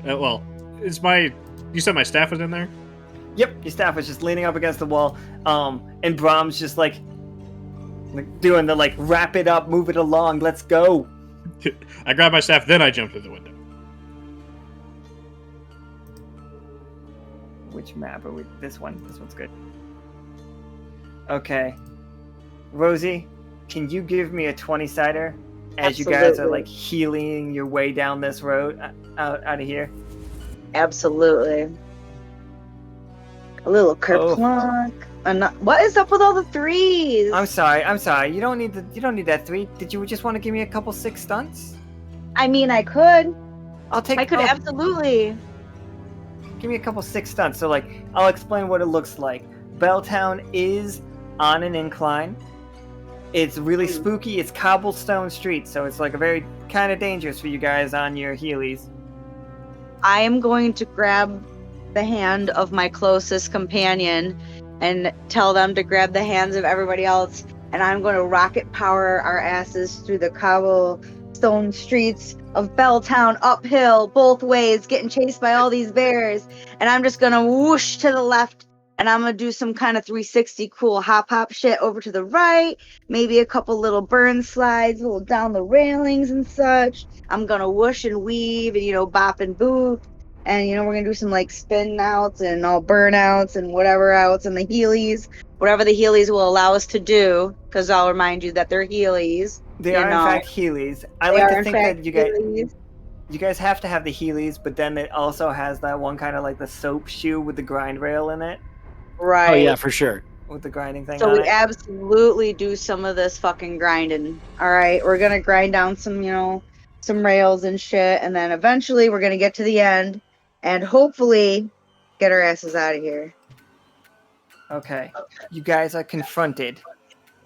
You said my staff was in there? Yep, your staff was just leaning up against the wall. And Brahms just doing the wrap it up, move it along, let's go. I grabbed my staff, then I jumped through the window. Which map are we? This one. This one's good. Okay. Rosie, can you give me a 20-sider as Absolutely. you guys are healing your way down this road out of here? Absolutely. A little kerplunk. What is up with all the threes? I'm sorry. You don't need that 3. Did you just want to give me a couple 6 stunts? I mean, I could. I could absolutely. Give me a couple 6 stunts. So I'll explain what it looks like. Belltown is on an incline. It's really spooky. It's cobblestone streets, so it's like a very kind of dangerous for you guys on your heelys. I am going to grab the hand of my closest companion and tell them to grab the hands of everybody else, and I'm going to rocket power our asses through the cobblestone streets of Belltown, uphill, both ways, getting chased by all these bears, and I'm just going to whoosh to the left, and I'm going to do some kind of 360 cool hop shit over to the right, maybe a couple little burn slides, a little down the railings and such. I'm going to whoosh and weave and, bop and boot. And, we're going to do some, like, spin outs and all burnouts and whatever outs and the heelys. Whatever the heelys will allow us to do, because I'll remind you that they're heelys. They are, in fact, heelys. I like to think that you guys have to have the heelys, but then it also has that one kind of like the soap shoe with the grind rail in it. Right. Oh, yeah, for sure. With the grinding thing so on we it. Absolutely do some of this fucking grinding. All right, we're going to grind down some, some rails and shit, and then eventually we're going to get to the end and hopefully get our asses out of here. Okay. You guys are confronted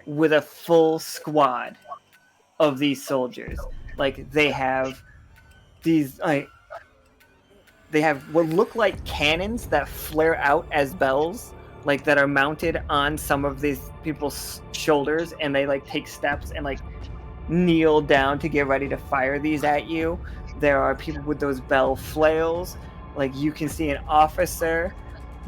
with a full squad of these soldiers. Like, they have these, like, they have what look like cannons that flare out as bells, like, that are mounted on some of these people's shoulders, and they, like, take steps and, like, kneel down to get ready to fire these at you. There are people with those bell flails. Like, you can see an officer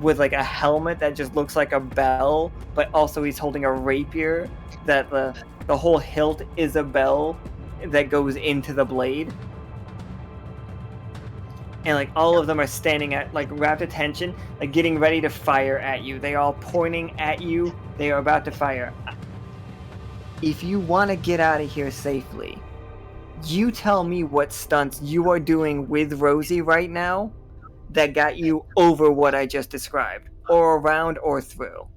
with, like, a helmet that just looks like a bell, but also he's holding a rapier that the whole hilt is a bell that goes into the blade. And, like, all of them are standing at, like, rapt attention, like, getting ready to fire at you. They are all pointing at you. They are about to fire. If you want to get out of here safely, you tell me what stunts you are doing with Rosie right now that got you over what I just described, or around or through.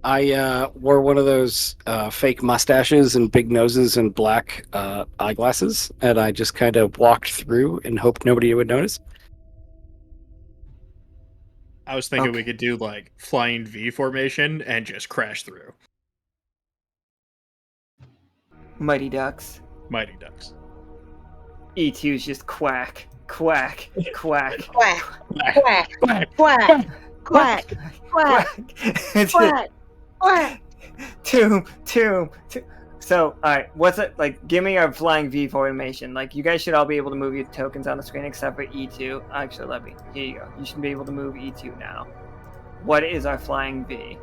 I wore one of those fake mustaches and big noses and black eyeglasses, and I just kind of walked through and hoped nobody would notice. I was thinking we could do, like, flying V formation and just crash through. Mighty Ducks. Mighty Ducks. E2's just quack, quack, quack, quack, quack, quack, quack, quack, quack, quack, quack. Tomb. So, alright, what's it, like, give me our flying V formation. Like, you guys should all be able to move your tokens on the screen except for E2. Actually, here you go. You should be able to move E2 now. What is our flying V?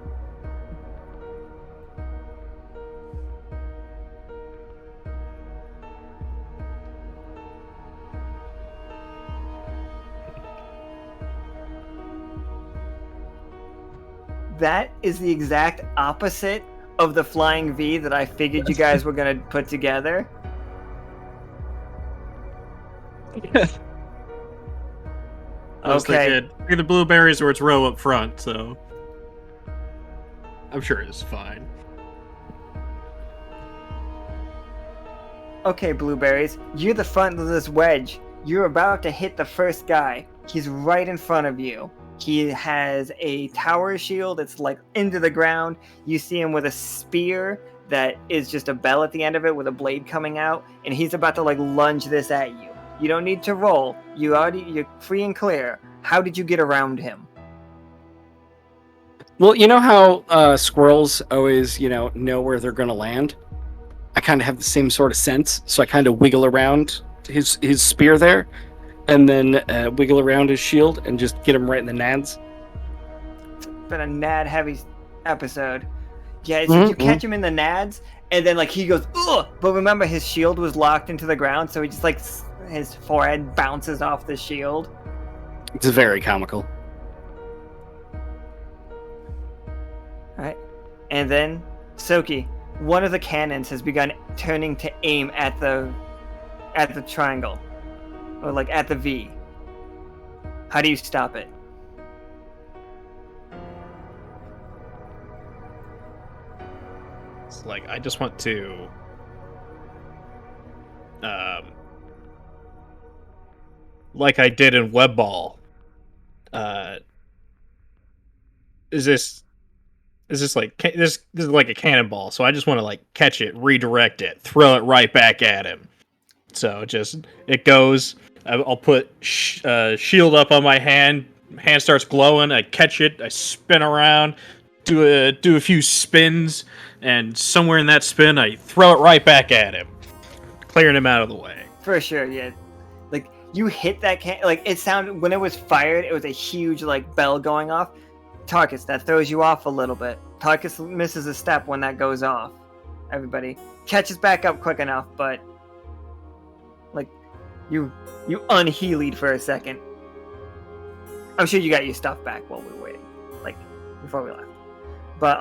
That is the exact opposite of the flying V that I figured you guys were going to put together. I was thinking either Blueberries or it's row up front, so I'm sure it's fine. Okay, Blueberries, you're the front of this wedge. You're about to hit the first guy. He's right in front of you. He has a tower shield that's like into the ground. You see him with a spear that is just a bell at the end of it with a blade coming out, and he's about to like lunge this at you. You don't need to roll. You're free and clear. How did you get around him? Well, you know how squirrels always, know where they're going to land? I kind of have the same sort of sense, so I kind of wiggle around his spear there, and then wiggle around his shield and just get him right in the nads. It's been a nad-heavy episode. Yeah, you catch him in the nads, and then like he goes, ugh! But remember, his shield was locked into the ground, so he just like his forehead bounces off the shield. It's very comical. Alright. And then, Tsoki, one of the cannons has begun turning to aim at the triangle. Or like at the V. How do you stop it? It's like, I just want to like I did in Webball, is this like this is like a cannonball, so I just want to like catch it, redirect it, throw it right back at him. So just it goes. I'll put shield up on my hand. Hand starts glowing. I catch it. I spin around, do a few spins, and somewhere in that spin, I throw it right back at him, clearing him out of the way. For sure, yeah. Like you hit that like it sounded when it was fired. It was a huge like bell going off. Tarkus, that throws you off a little bit. Tarkus misses a step when that goes off. Everybody catches back up quick enough, but like you unhealed for a second. I'm sure you got your stuff back while we were waiting, like before we left. But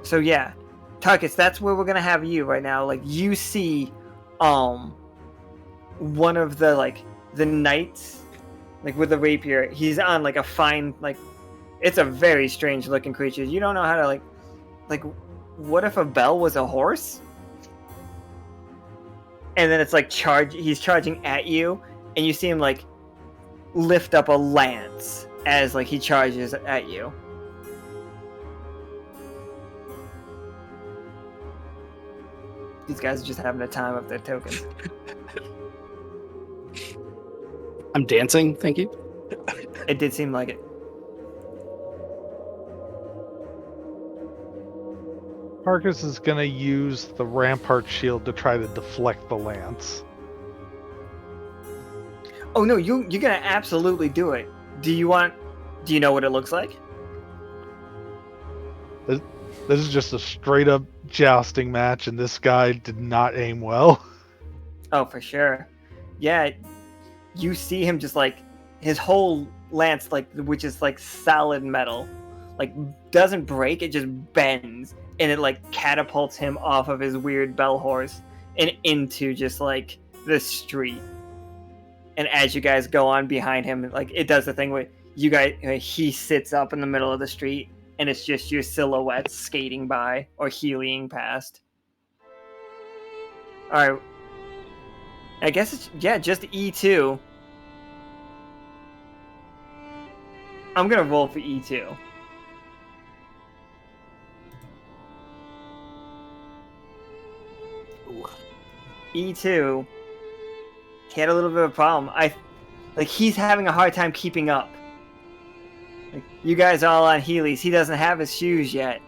so yeah, Tarkus, that's where we're gonna have you right now. Like you see, one of the like the knights. Like with the rapier, he's on like a fine, like it's a very strange looking creature. You don't know how to like what if a bell was a horse? And then it's like he's charging at you, and you see him like lift up a lance as like he charges at you. These guys are just having a time of their tokens. I'm dancing, thank you. It did seem like it. Tarkus is going to use the rampart shield to try to deflect the lance. Oh no, you're gonna absolutely do it. Do you know what it looks like? This is just a straight up jousting match, and this guy did not aim well. Oh, for sure. Yeah. You see him just like his whole lance, like which is like solid metal, like doesn't break, it just bends, and it like catapults him off of his weird bell horse and into just like the street. And as you guys go on behind him, like it does the thing where you guys, he sits up in the middle of the street, and it's just your silhouettes skating by or healing past. All right. I guess it's, just E2. I'm gonna roll for E2. Ooh. E2. He had a little bit of a problem. He's having a hard time keeping up. Like, you guys are all on Heelys. He doesn't have his shoes yet.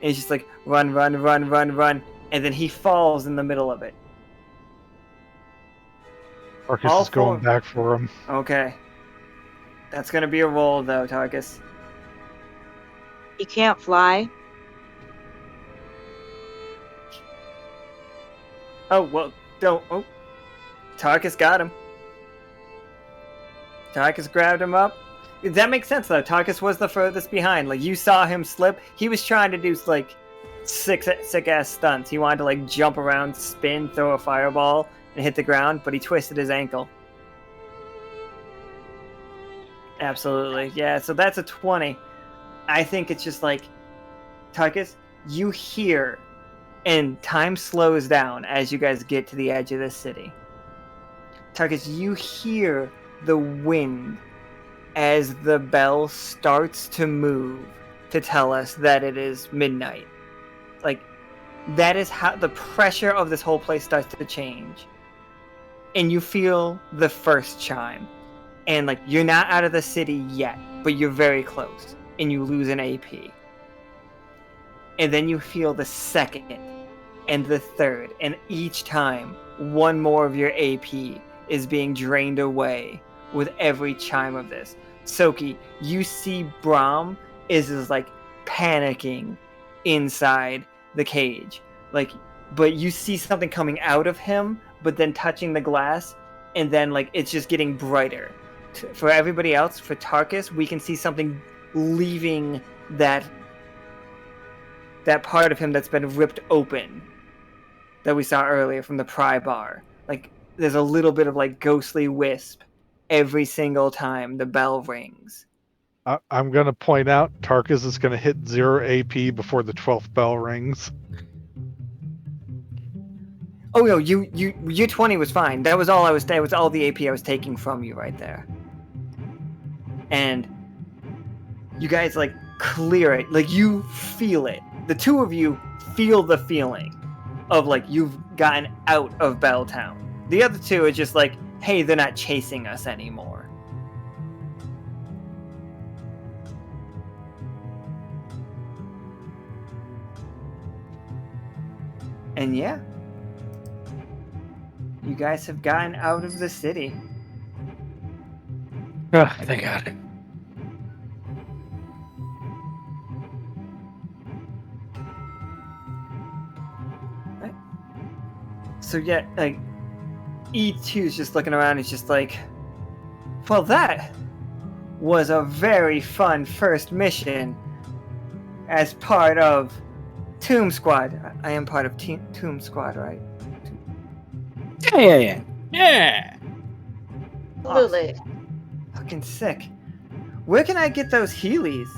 And he's just like, run, run, run, run, run. And then he falls in the middle of it. Tarkus is going back for him. Okay. That's going to be a roll, though, Tarkus. He can't fly. Oh, well, don't. Oh. Tarkus got him. Tarkus grabbed him up. That makes sense, though. Tarkus was the furthest behind. Like, you saw him slip. He was trying to do, like, sick-ass stunts. He wanted to, like, jump around, spin, throw a fireball, and hit the ground, but he twisted his ankle. Absolutely. Yeah, so that's a 20. I think it's just like, Tarkus, you hear, and time slows down as you guys get to the edge of the city. Tarkus, you hear the wind as the bell starts to move to tell us that it is midnight. Like, that is how the pressure of this whole place starts to change. And you feel the first chime. And, like, you're not out of the city yet, but you're very close. And you lose an AP. And then you feel the second and the third. And each time, one more of your AP is being drained away with every chime of this. Tsoki, you see Brahm is like panicking inside the cage. Like, but you see something coming out of him, but then touching the glass, and then like it's just getting brighter. For everybody else, for Tarkus, we can see something leaving that part of him that's been ripped open that we saw earlier from the pry bar. Like, there's a little bit of like ghostly wisp every single time the bell rings. I'm going to point out Tarkus is going to hit 0 AP before the 12th bell rings. Oh no, your 20 was fine. That was all that was all the AP I was taking from you right there. And you guys like clear it, like you feel it. The two of you feel the feeling of like you've gotten out of Belltown. The other two are just like, hey, they're not chasing us anymore. And yeah, you guys have gotten out of the city. Oh, thank God. Right. So yeah, like E2 is just looking around. He's just like, well, that was a very fun first mission as part of Tomb Squad. I am part of Tomb Squad, right? Yeah. Absolutely. Fucking sick. Where can I get those Heelys?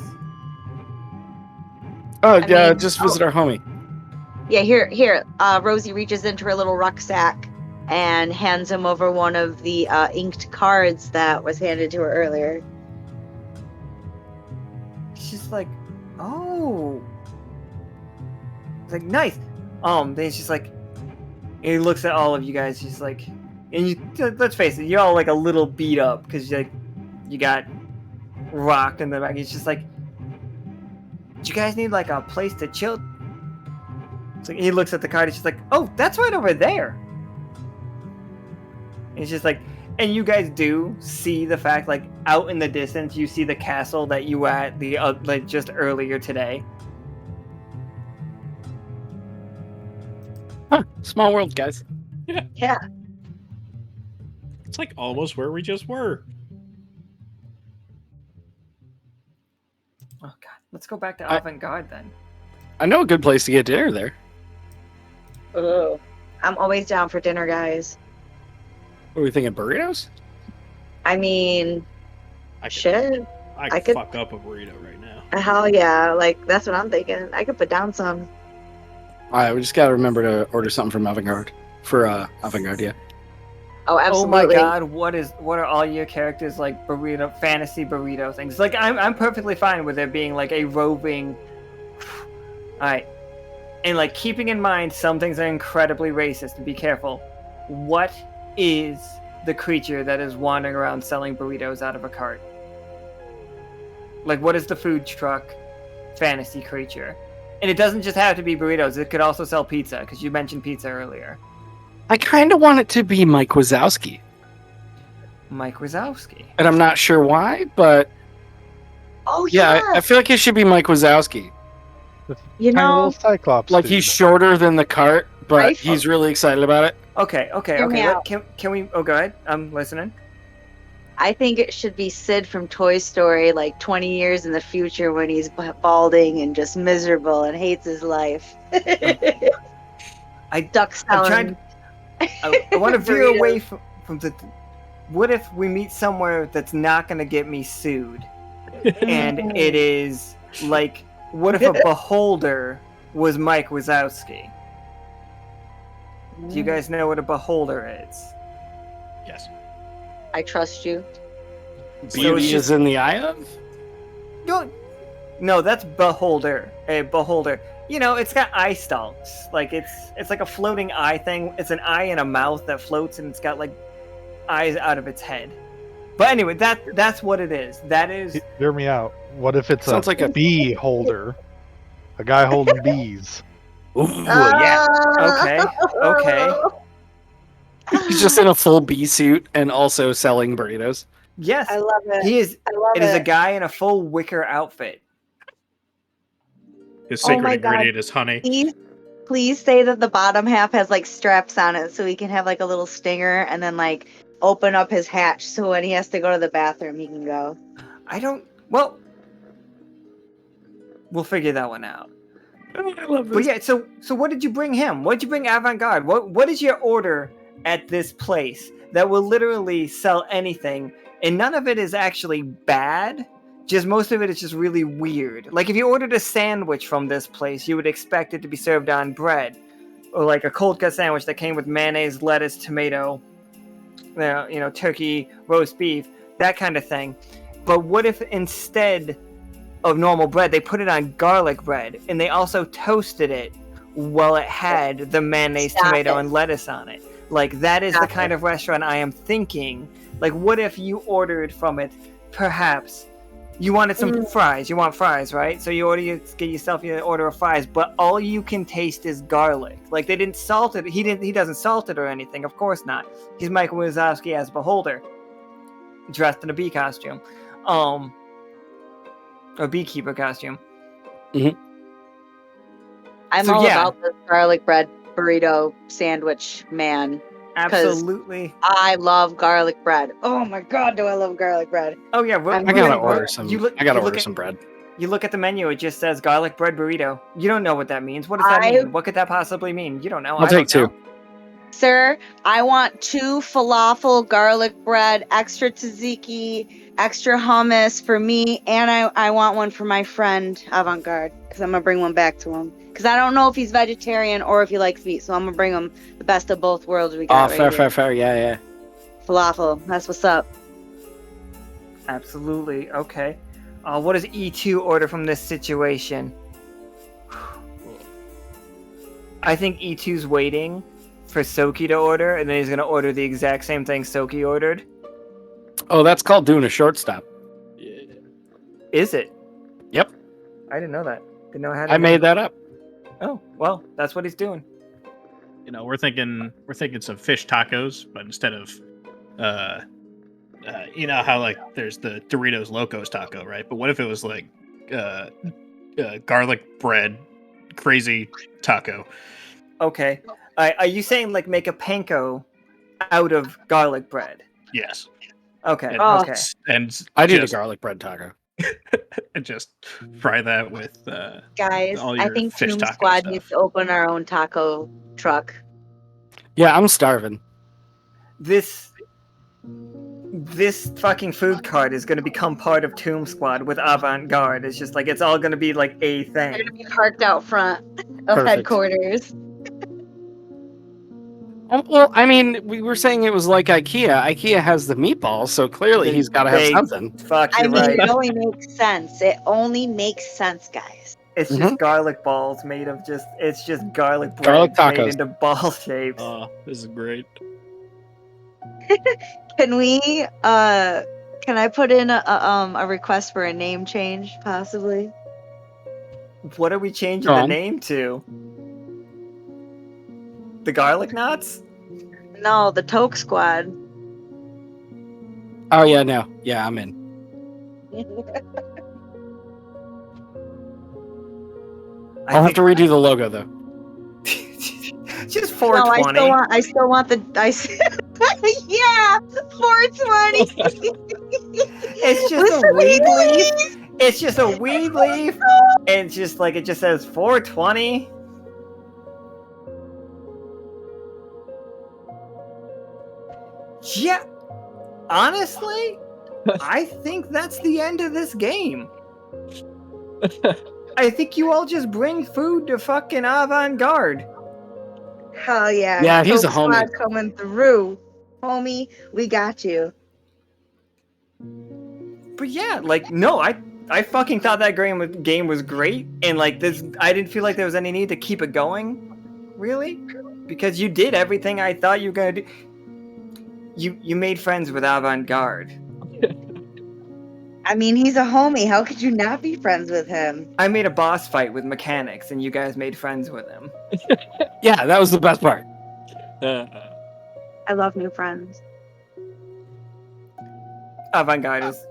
Oh, I mean, just visit our homie. Yeah, here. Rosie reaches into her little rucksack and hands him over one of the inked cards that was handed to her earlier. She's like, oh. It's like, nice. Then he's just like, he looks at all of you guys. He's like, and you, let's face it, you're all like a little beat up because like you got rocked in the back. He's just like, do you guys need like a place to chill? So he looks at the card. He's just like, oh, that's right over there. And it's just like, and you guys do see the fact, like out in the distance, you see the castle that you were at the like just earlier today. Huh, small world, guys. Yeah. It's like almost where we just were. Oh god, let's go back to Avant-Garde then. I know a good place to get dinner there. Oh, I'm always down for dinner, guys. What are we thinking, burritos? I mean, I could fuck up a burrito right now. hell yeah, like that's what I'm thinking. I could put down some. Alright, we just gotta remember to order something from Avant-Garde. For Avant-Garde, yeah. Oh, absolutely. Oh my god, what are all your characters like fantasy burrito things? Like I'm perfectly fine with there being like a roving. Alright. And like keeping in mind some things are incredibly racist, and be careful. What is the creature that is wandering around selling burritos out of a cart? Like what is the food truck fantasy creature? And it doesn't just have to be burritos, it could also sell pizza, because you mentioned pizza earlier. I kind of want it to be Mike Wazowski. Mike Wazowski. And I'm not sure why, but... Oh, yeah. I feel like it should be Mike Wazowski. You Tiny know, little Cyclops. Like, dude. he's shorter than the cart, but Right. he's really excited about it. Okay. Hear me out. Can we... Oh, go ahead. I'm listening. I think it should be Sid from Toy Story, like 20 years in the future when he's balding and just miserable and hates his life. Duck selling. I want to veer away from the... What if we meet somewhere that's not going to get me sued? And it is, like... What if a beholder was Mike Wazowski? Do you guys know what a beholder is? Yes. I trust you. Beauty is in the eye of? No, that's beholder. A beholder. You know, it's got eye stalks. Like it's like a floating eye thing. It's an eye and a mouth that floats, and it's got like eyes out of its head. But anyway, that's what it is. That is. Hear me out. What if it's Sounds like a bee holder? A guy holding bees. Ooh, yeah. Okay. He's just in a full bee suit and also selling burritos. Yes, I love it. he is. I love It is a guy in a full wicker outfit. His Oh secret my God. ingredient is honey. Please say that the bottom half has like straps on it so he can have like a little stinger and then like open up his hatch so when he has to go to the bathroom he can go. Well, we'll figure that one out. I love But yeah, so what did you bring him? What did you bring Avant-Garde? What is your order at this place that will literally sell anything, and none of it is actually bad, just most of it is just really weird. Like if you ordered a sandwich from this place, you would expect it to be served on bread. or like a cold cut sandwich that came with mayonnaise, lettuce, tomato, turkey, roast beef, that kind of thing. But what if instead of normal bread, they put it on garlic bread, and they also toasted it while it had the mayonnaise, tomato, and lettuce on it? Like, that is the kind of restaurant I am thinking. Like, what if you ordered from it, perhaps, you wanted some fries. You want fries, right? So you get yourself an order of fries, but all you can taste is garlic. Like, they didn't salt it. He doesn't salt it or anything. Of course not. He's Michael Wazowski as Beholder, dressed in a bee costume. A beekeeper costume. Mm-hmm. I'm all about the garlic bread burrito sandwich, man. Absolutely. I love garlic bread. Oh my god, do I love garlic bread. Oh yeah, I gotta order some. I gotta order some bread. You look at the menu; it just says garlic bread burrito. You don't know what that means. What does that mean? What could that possibly mean? You don't know. I'll take two. Sir, I want 2 falafel garlic bread, extra tzatziki, extra hummus for me, and I want one for my friend Avant-Garde, because I'm gonna bring one back to him. Because I don't know if he's vegetarian or if he likes meat, so I'm gonna bring him the best of both worlds we got. Fair. Yeah. Falafel, that's what's up. Absolutely. Okay. What does E2 order from this situation? I think E2's waiting for Tsoki to order, and then he's gonna order the exact same thing Tsoki ordered. Oh, that's called doing a shortstop. Is it? Yep. I didn't know that. Didn't know how to. I made that up. Oh, well, that's what he's doing. We're thinking some fish tacos, but instead of how like there's the Doritos Locos taco, right? But what if it was like garlic bread crazy taco? Okay. Are you saying like make a panko out of garlic bread? Yes. Okay. Okay. And I did a garlic bread taco. And just fry that with guys. I think Toon Squad needs to open our own taco truck. Yeah, I'm starving. This fucking food cart is going to become part of Toon Squad with Avant-Garde. It's just like it's all going to be like a thing. They're going to be parked out front of headquarters. Well, I mean, we were saying it was like IKEA. IKEA has the meatballs, so clearly he's got to have something. Right. It only makes sense. It only makes sense, guys. It's just garlic balls made of it's just garlic bread made into ball shapes. Oh, this is great. Can we, can I put in a request for a name change, possibly? What are we changing the name to? The Garlic Knots? No, the Toke Squad. Oh, yeah, no. Yeah, I'm in. I'll have to redo the logo, though. Just 420. No, I still want the... yeah! 420! It's just a weed leaf. It's just a weed leaf. And it's just like, it just says 420. Yeah, honestly, I think that's the end of this game. I think you all just bring food to fucking Avant-Garde. Hell yeah. Yeah, he's a homie. Coming through. Homie, we got you. But yeah, like, no, I fucking thought that game was great. And like this, I didn't feel like there was any need to keep it going, really. Because you did everything I thought you were going to do. You made friends with Avant-Garde. I mean, he's a homie. How could you not be friends with him? I made a boss fight with mechanics, and you guys made friends with him. Yeah, that was the best part. I love new friends. Avant-Garde is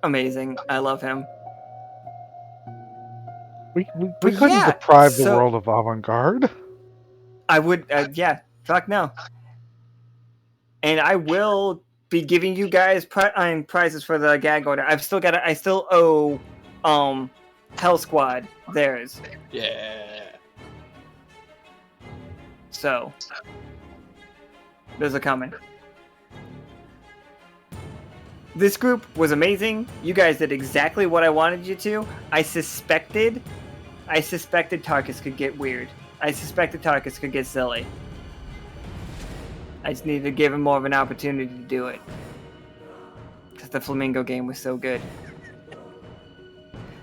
amazing. I love him. We couldn't deprive the world of Avant-Garde. I would, fuck no. And I will be giving you guys prizes for the gag order. I still owe Hell Squad theirs. Yeah. So those are coming. This group was amazing. You guys did exactly what I wanted you to. I suspected Tarkus could get weird. I suspected Tarkus could get silly. I just needed to give him more of an opportunity to do it. Because the Flamingo game was so good.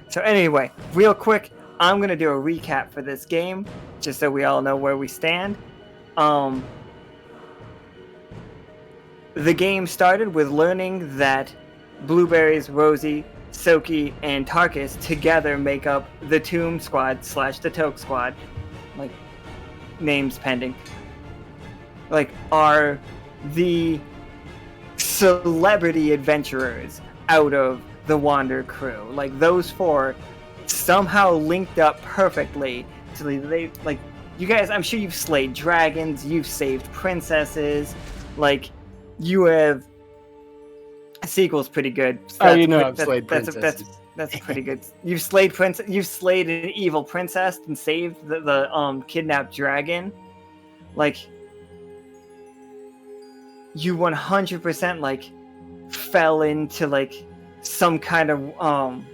So anyway, real quick, I'm going to do a recap for this game, just so we all know where we stand. The game started with learning that Blueberries, Rosie, Tsoki, and Tarkus together make up the Tomb Squad / the Toke Squad. Like, names pending. Like, are the celebrity adventurers out of the Wander crew. Like, those four somehow linked up perfectly. So they like, you guys, I'm sure you've slayed dragons, you've saved princesses, like, you have... Sequel's pretty good. So I've slayed princesses. That's pretty good. You've slayed an evil princess and saved the kidnapped dragon. Like, you 100% like fell into like some kind of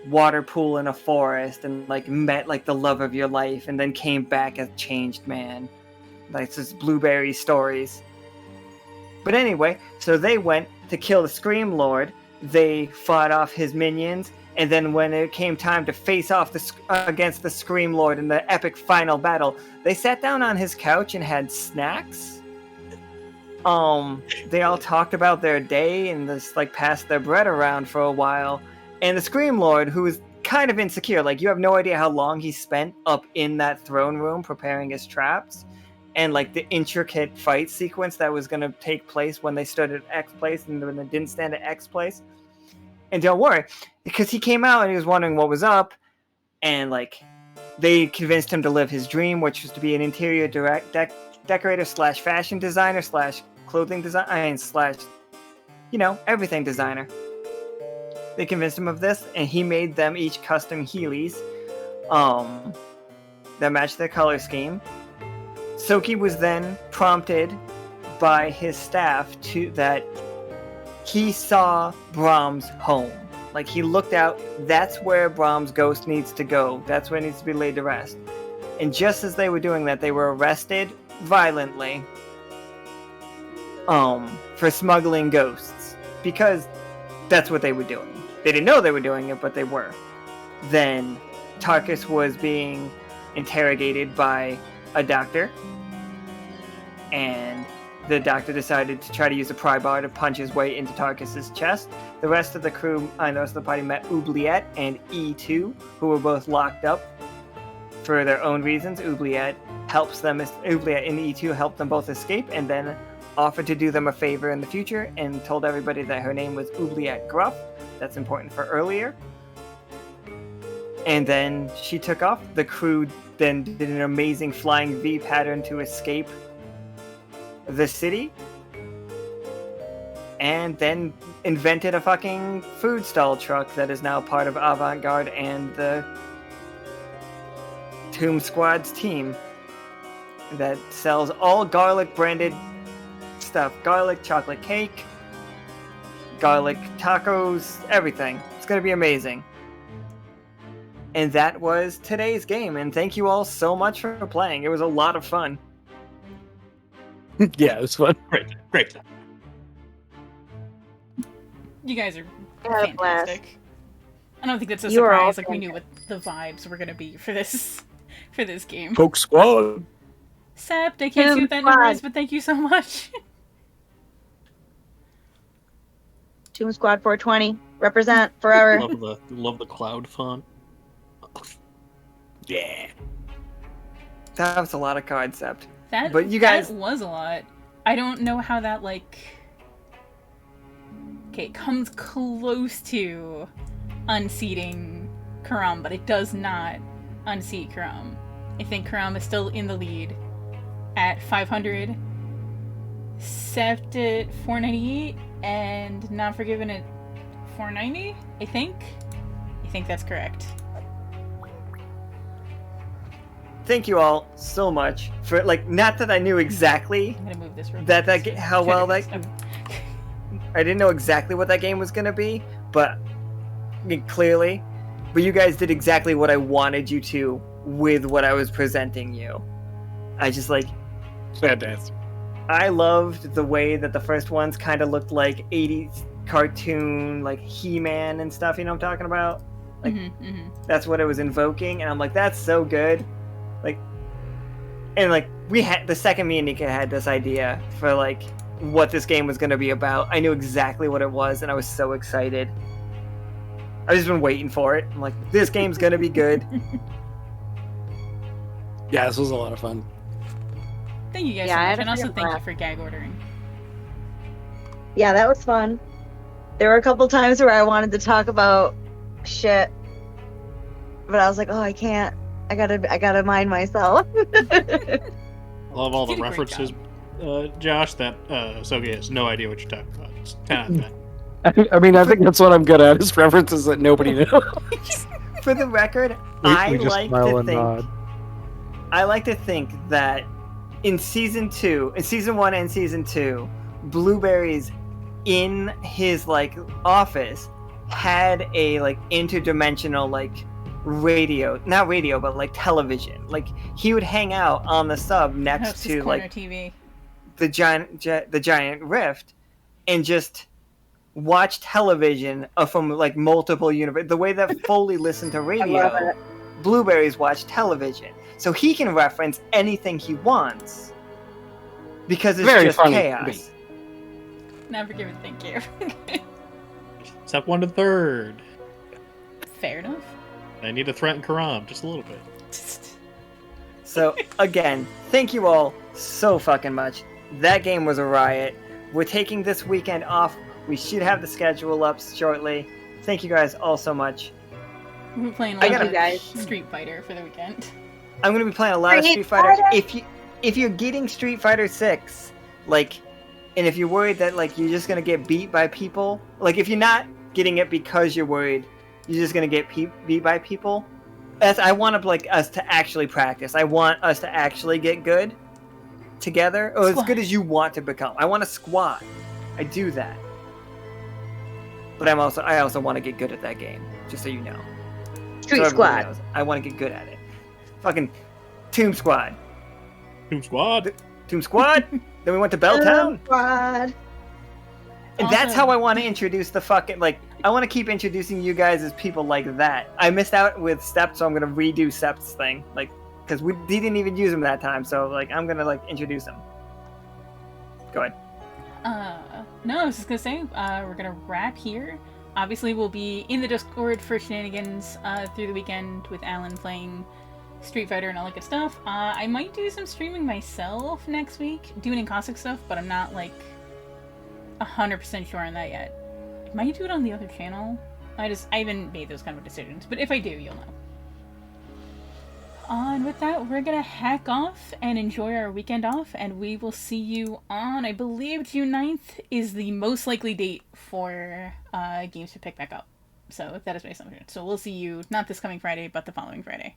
water pool in a forest and like met like the love of your life and then came back a changed man. Like, it's just Blueberry stories. But anyway, so they went to kill the Scream Lord. They fought off his minions, and then when it came time to face off against the Scream Lord in the epic final battle, they sat down on his couch and had snacks. They all talked about their day and just like passed their bread around for a while. And the Scream Lord, who was kind of insecure, like, you have no idea how long he spent up in that throne room preparing his traps, and like the intricate fight sequence that was going to take place when they stood at X place and when they didn't stand at X place. And don't worry, because he came out and he was wondering what was up, and like they convinced him to live his dream, which was to be an interior decorator / fashion designer / clothing design / everything designer. They convinced him of this, and he made them each custom Heelys that matched their color scheme. Tsoki was then prompted by his staff that he saw Brahm's home. Like, he looked out, that's where Brahm's ghost needs to go. That's where it needs to be laid to rest. And just as they were doing that, they were arrested violently for smuggling ghosts. Because that's what they were doing. They didn't know they were doing it, but they were. Then Tarkus was being interrogated by a doctor, and the doctor decided to try to use a pry bar to punch his way into Tarkus's chest. The rest of the crew, the rest of the party met Oubliette and E2, who were both locked up for their own reasons. Oubliette and E2 helped them both escape, and then offered to do them a favor in the future, and told everybody that her name was Oubliette Gruff. That's important for earlier. And then she took off. The crew then did an amazing flying V pattern to escape the city, and then invented a fucking food stall truck that is now part of Avant-Garde and the Tomb Squad's team that sells all garlic branded stuff. Garlic chocolate cake, garlic tacos, everything. It's gonna be amazing. And that was today's game, and thank you all so much for playing. It was a lot of fun. Yeah, it was fun. Great. You guys are Had a blast. fantastic. I don't think that's a You are all surprise. Like, we knew what the vibes were gonna be for this game. Toke Squad. Sept, I can't see what that number is, but thank you so much. Tomb Squad 420. Represent forever. Love the cloud font. Yeah. That was a lot of concept. But you guys, that was a lot. I don't know how that, like... Okay, it comes close to unseating Karam, but it does not unseat Karam. I think Karam is still in the lead at 500, Sept at 498, and Not Forgiven at 490, I think that's correct. Thank you all so much for, like, not that I knew exactly I'm gonna move this room. how well that... I didn't know exactly what that game was gonna be, but clearly. But you guys did exactly what I wanted you to with what I was presenting you. I just like, Fantastic. I loved the way that the first ones kind of looked like 80s cartoon, like He-Man and stuff, you know what I'm talking about? Like, that's what it was invoking, and I'm like, that's so good. Like, and like, we had, the second me and Nika had this idea for like, what this game was going to be about, I knew exactly what it was, and I was so excited. I've just been waiting for it. I'm like, this game's going to be good. Yeah, this was a lot of fun. Thank you guys Yeah, I so had much, a and also great thank you laugh. for gag ordering. Yeah, that was fun. There were a couple times where I wanted to talk about shit, but I was like, oh, I can't. I gotta mind myself. I love all You the did a great references, Josh, that Tsoki has no idea what you're talking about. It's kind of I mean, I think that's what I'm good at, is references that nobody knows. For the record, We just smile and nod. I like to think that in season 1 and season 2, Blueberries in his like office had a like interdimensional like not radio, but like television. Like he would hang out on the sub next That's to his corner like TV. the giant rift and just watch television from like multiple universes. The way that Foley listened to love radio, it. Blueberries watch television, so he can reference anything he wants because it's Very just funny to chaos. me. Never given thank you. Step 1 to 3rd. Fair enough. I need to threaten Karam just a little bit. So again, thank you all so fucking much. That game was a riot. We're taking this weekend off. We should have the schedule up shortly. Thank you guys all so much. We're playing a I lot gotta- of guys. Street Fighter for the weekend. I'm gonna be playing a lot of Street Fighter. If you're getting Street Fighter 6, like, and if you're worried that like you're just gonna get beat by people, like if you're not getting it because you're worried you're just gonna get beat by people, I want like us to actually practice. I want us to actually get good together, or as good as you want to become. I want a squad. I do that, but I also want to get good at that game. Just so you know. Street So everybody Squad. knows. I want to get good at it. Fucking Tomb Squad. Tomb Squad. Tomb Squad. Then we went to Belltown. Squad. And that's Awesome. how I want to introduce the fucking, like, I want to keep introducing you guys as people like that. I missed out with Steps, so I'm going to redo Steps' thing. Like, because we didn't even use him that time, so, like, I'm going to, like, introduce him. Go ahead. No, I was just gonna say, we're gonna wrap here. Obviously, we'll be in the Discord for Shenanigans through the weekend with Alan playing Street Fighter and all that good stuff. I might do some streaming myself next week, doing Encaustic stuff, but I'm not, like, 100% sure on that yet. I might do it on the other channel. I haven't made those kind of decisions, but if I do, you'll know. And with that, we're gonna hack off and enjoy our weekend off, and we will see you on, I believe, June 9th is the most likely date for games to pick back up. So that is my assumption. So we'll see you, not this coming Friday, but the following Friday.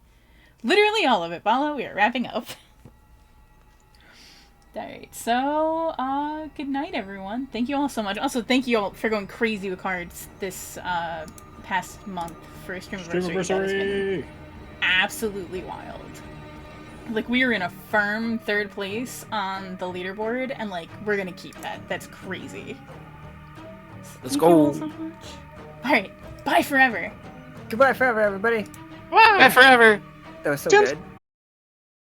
Literally all of it, Bala. We are wrapping up. Alright, so, good night, everyone. Thank you all so much. Also, thank you all for going crazy with cards this past month for Streamiversary. That has been absolutely wild. Like, we are in a firm 3rd place on the leaderboard, and, like, we're gonna keep that. That's crazy. So Let's thank you all go. so much. Alright, bye forever. Goodbye forever, everybody. Bye forever. That was so Jump. good.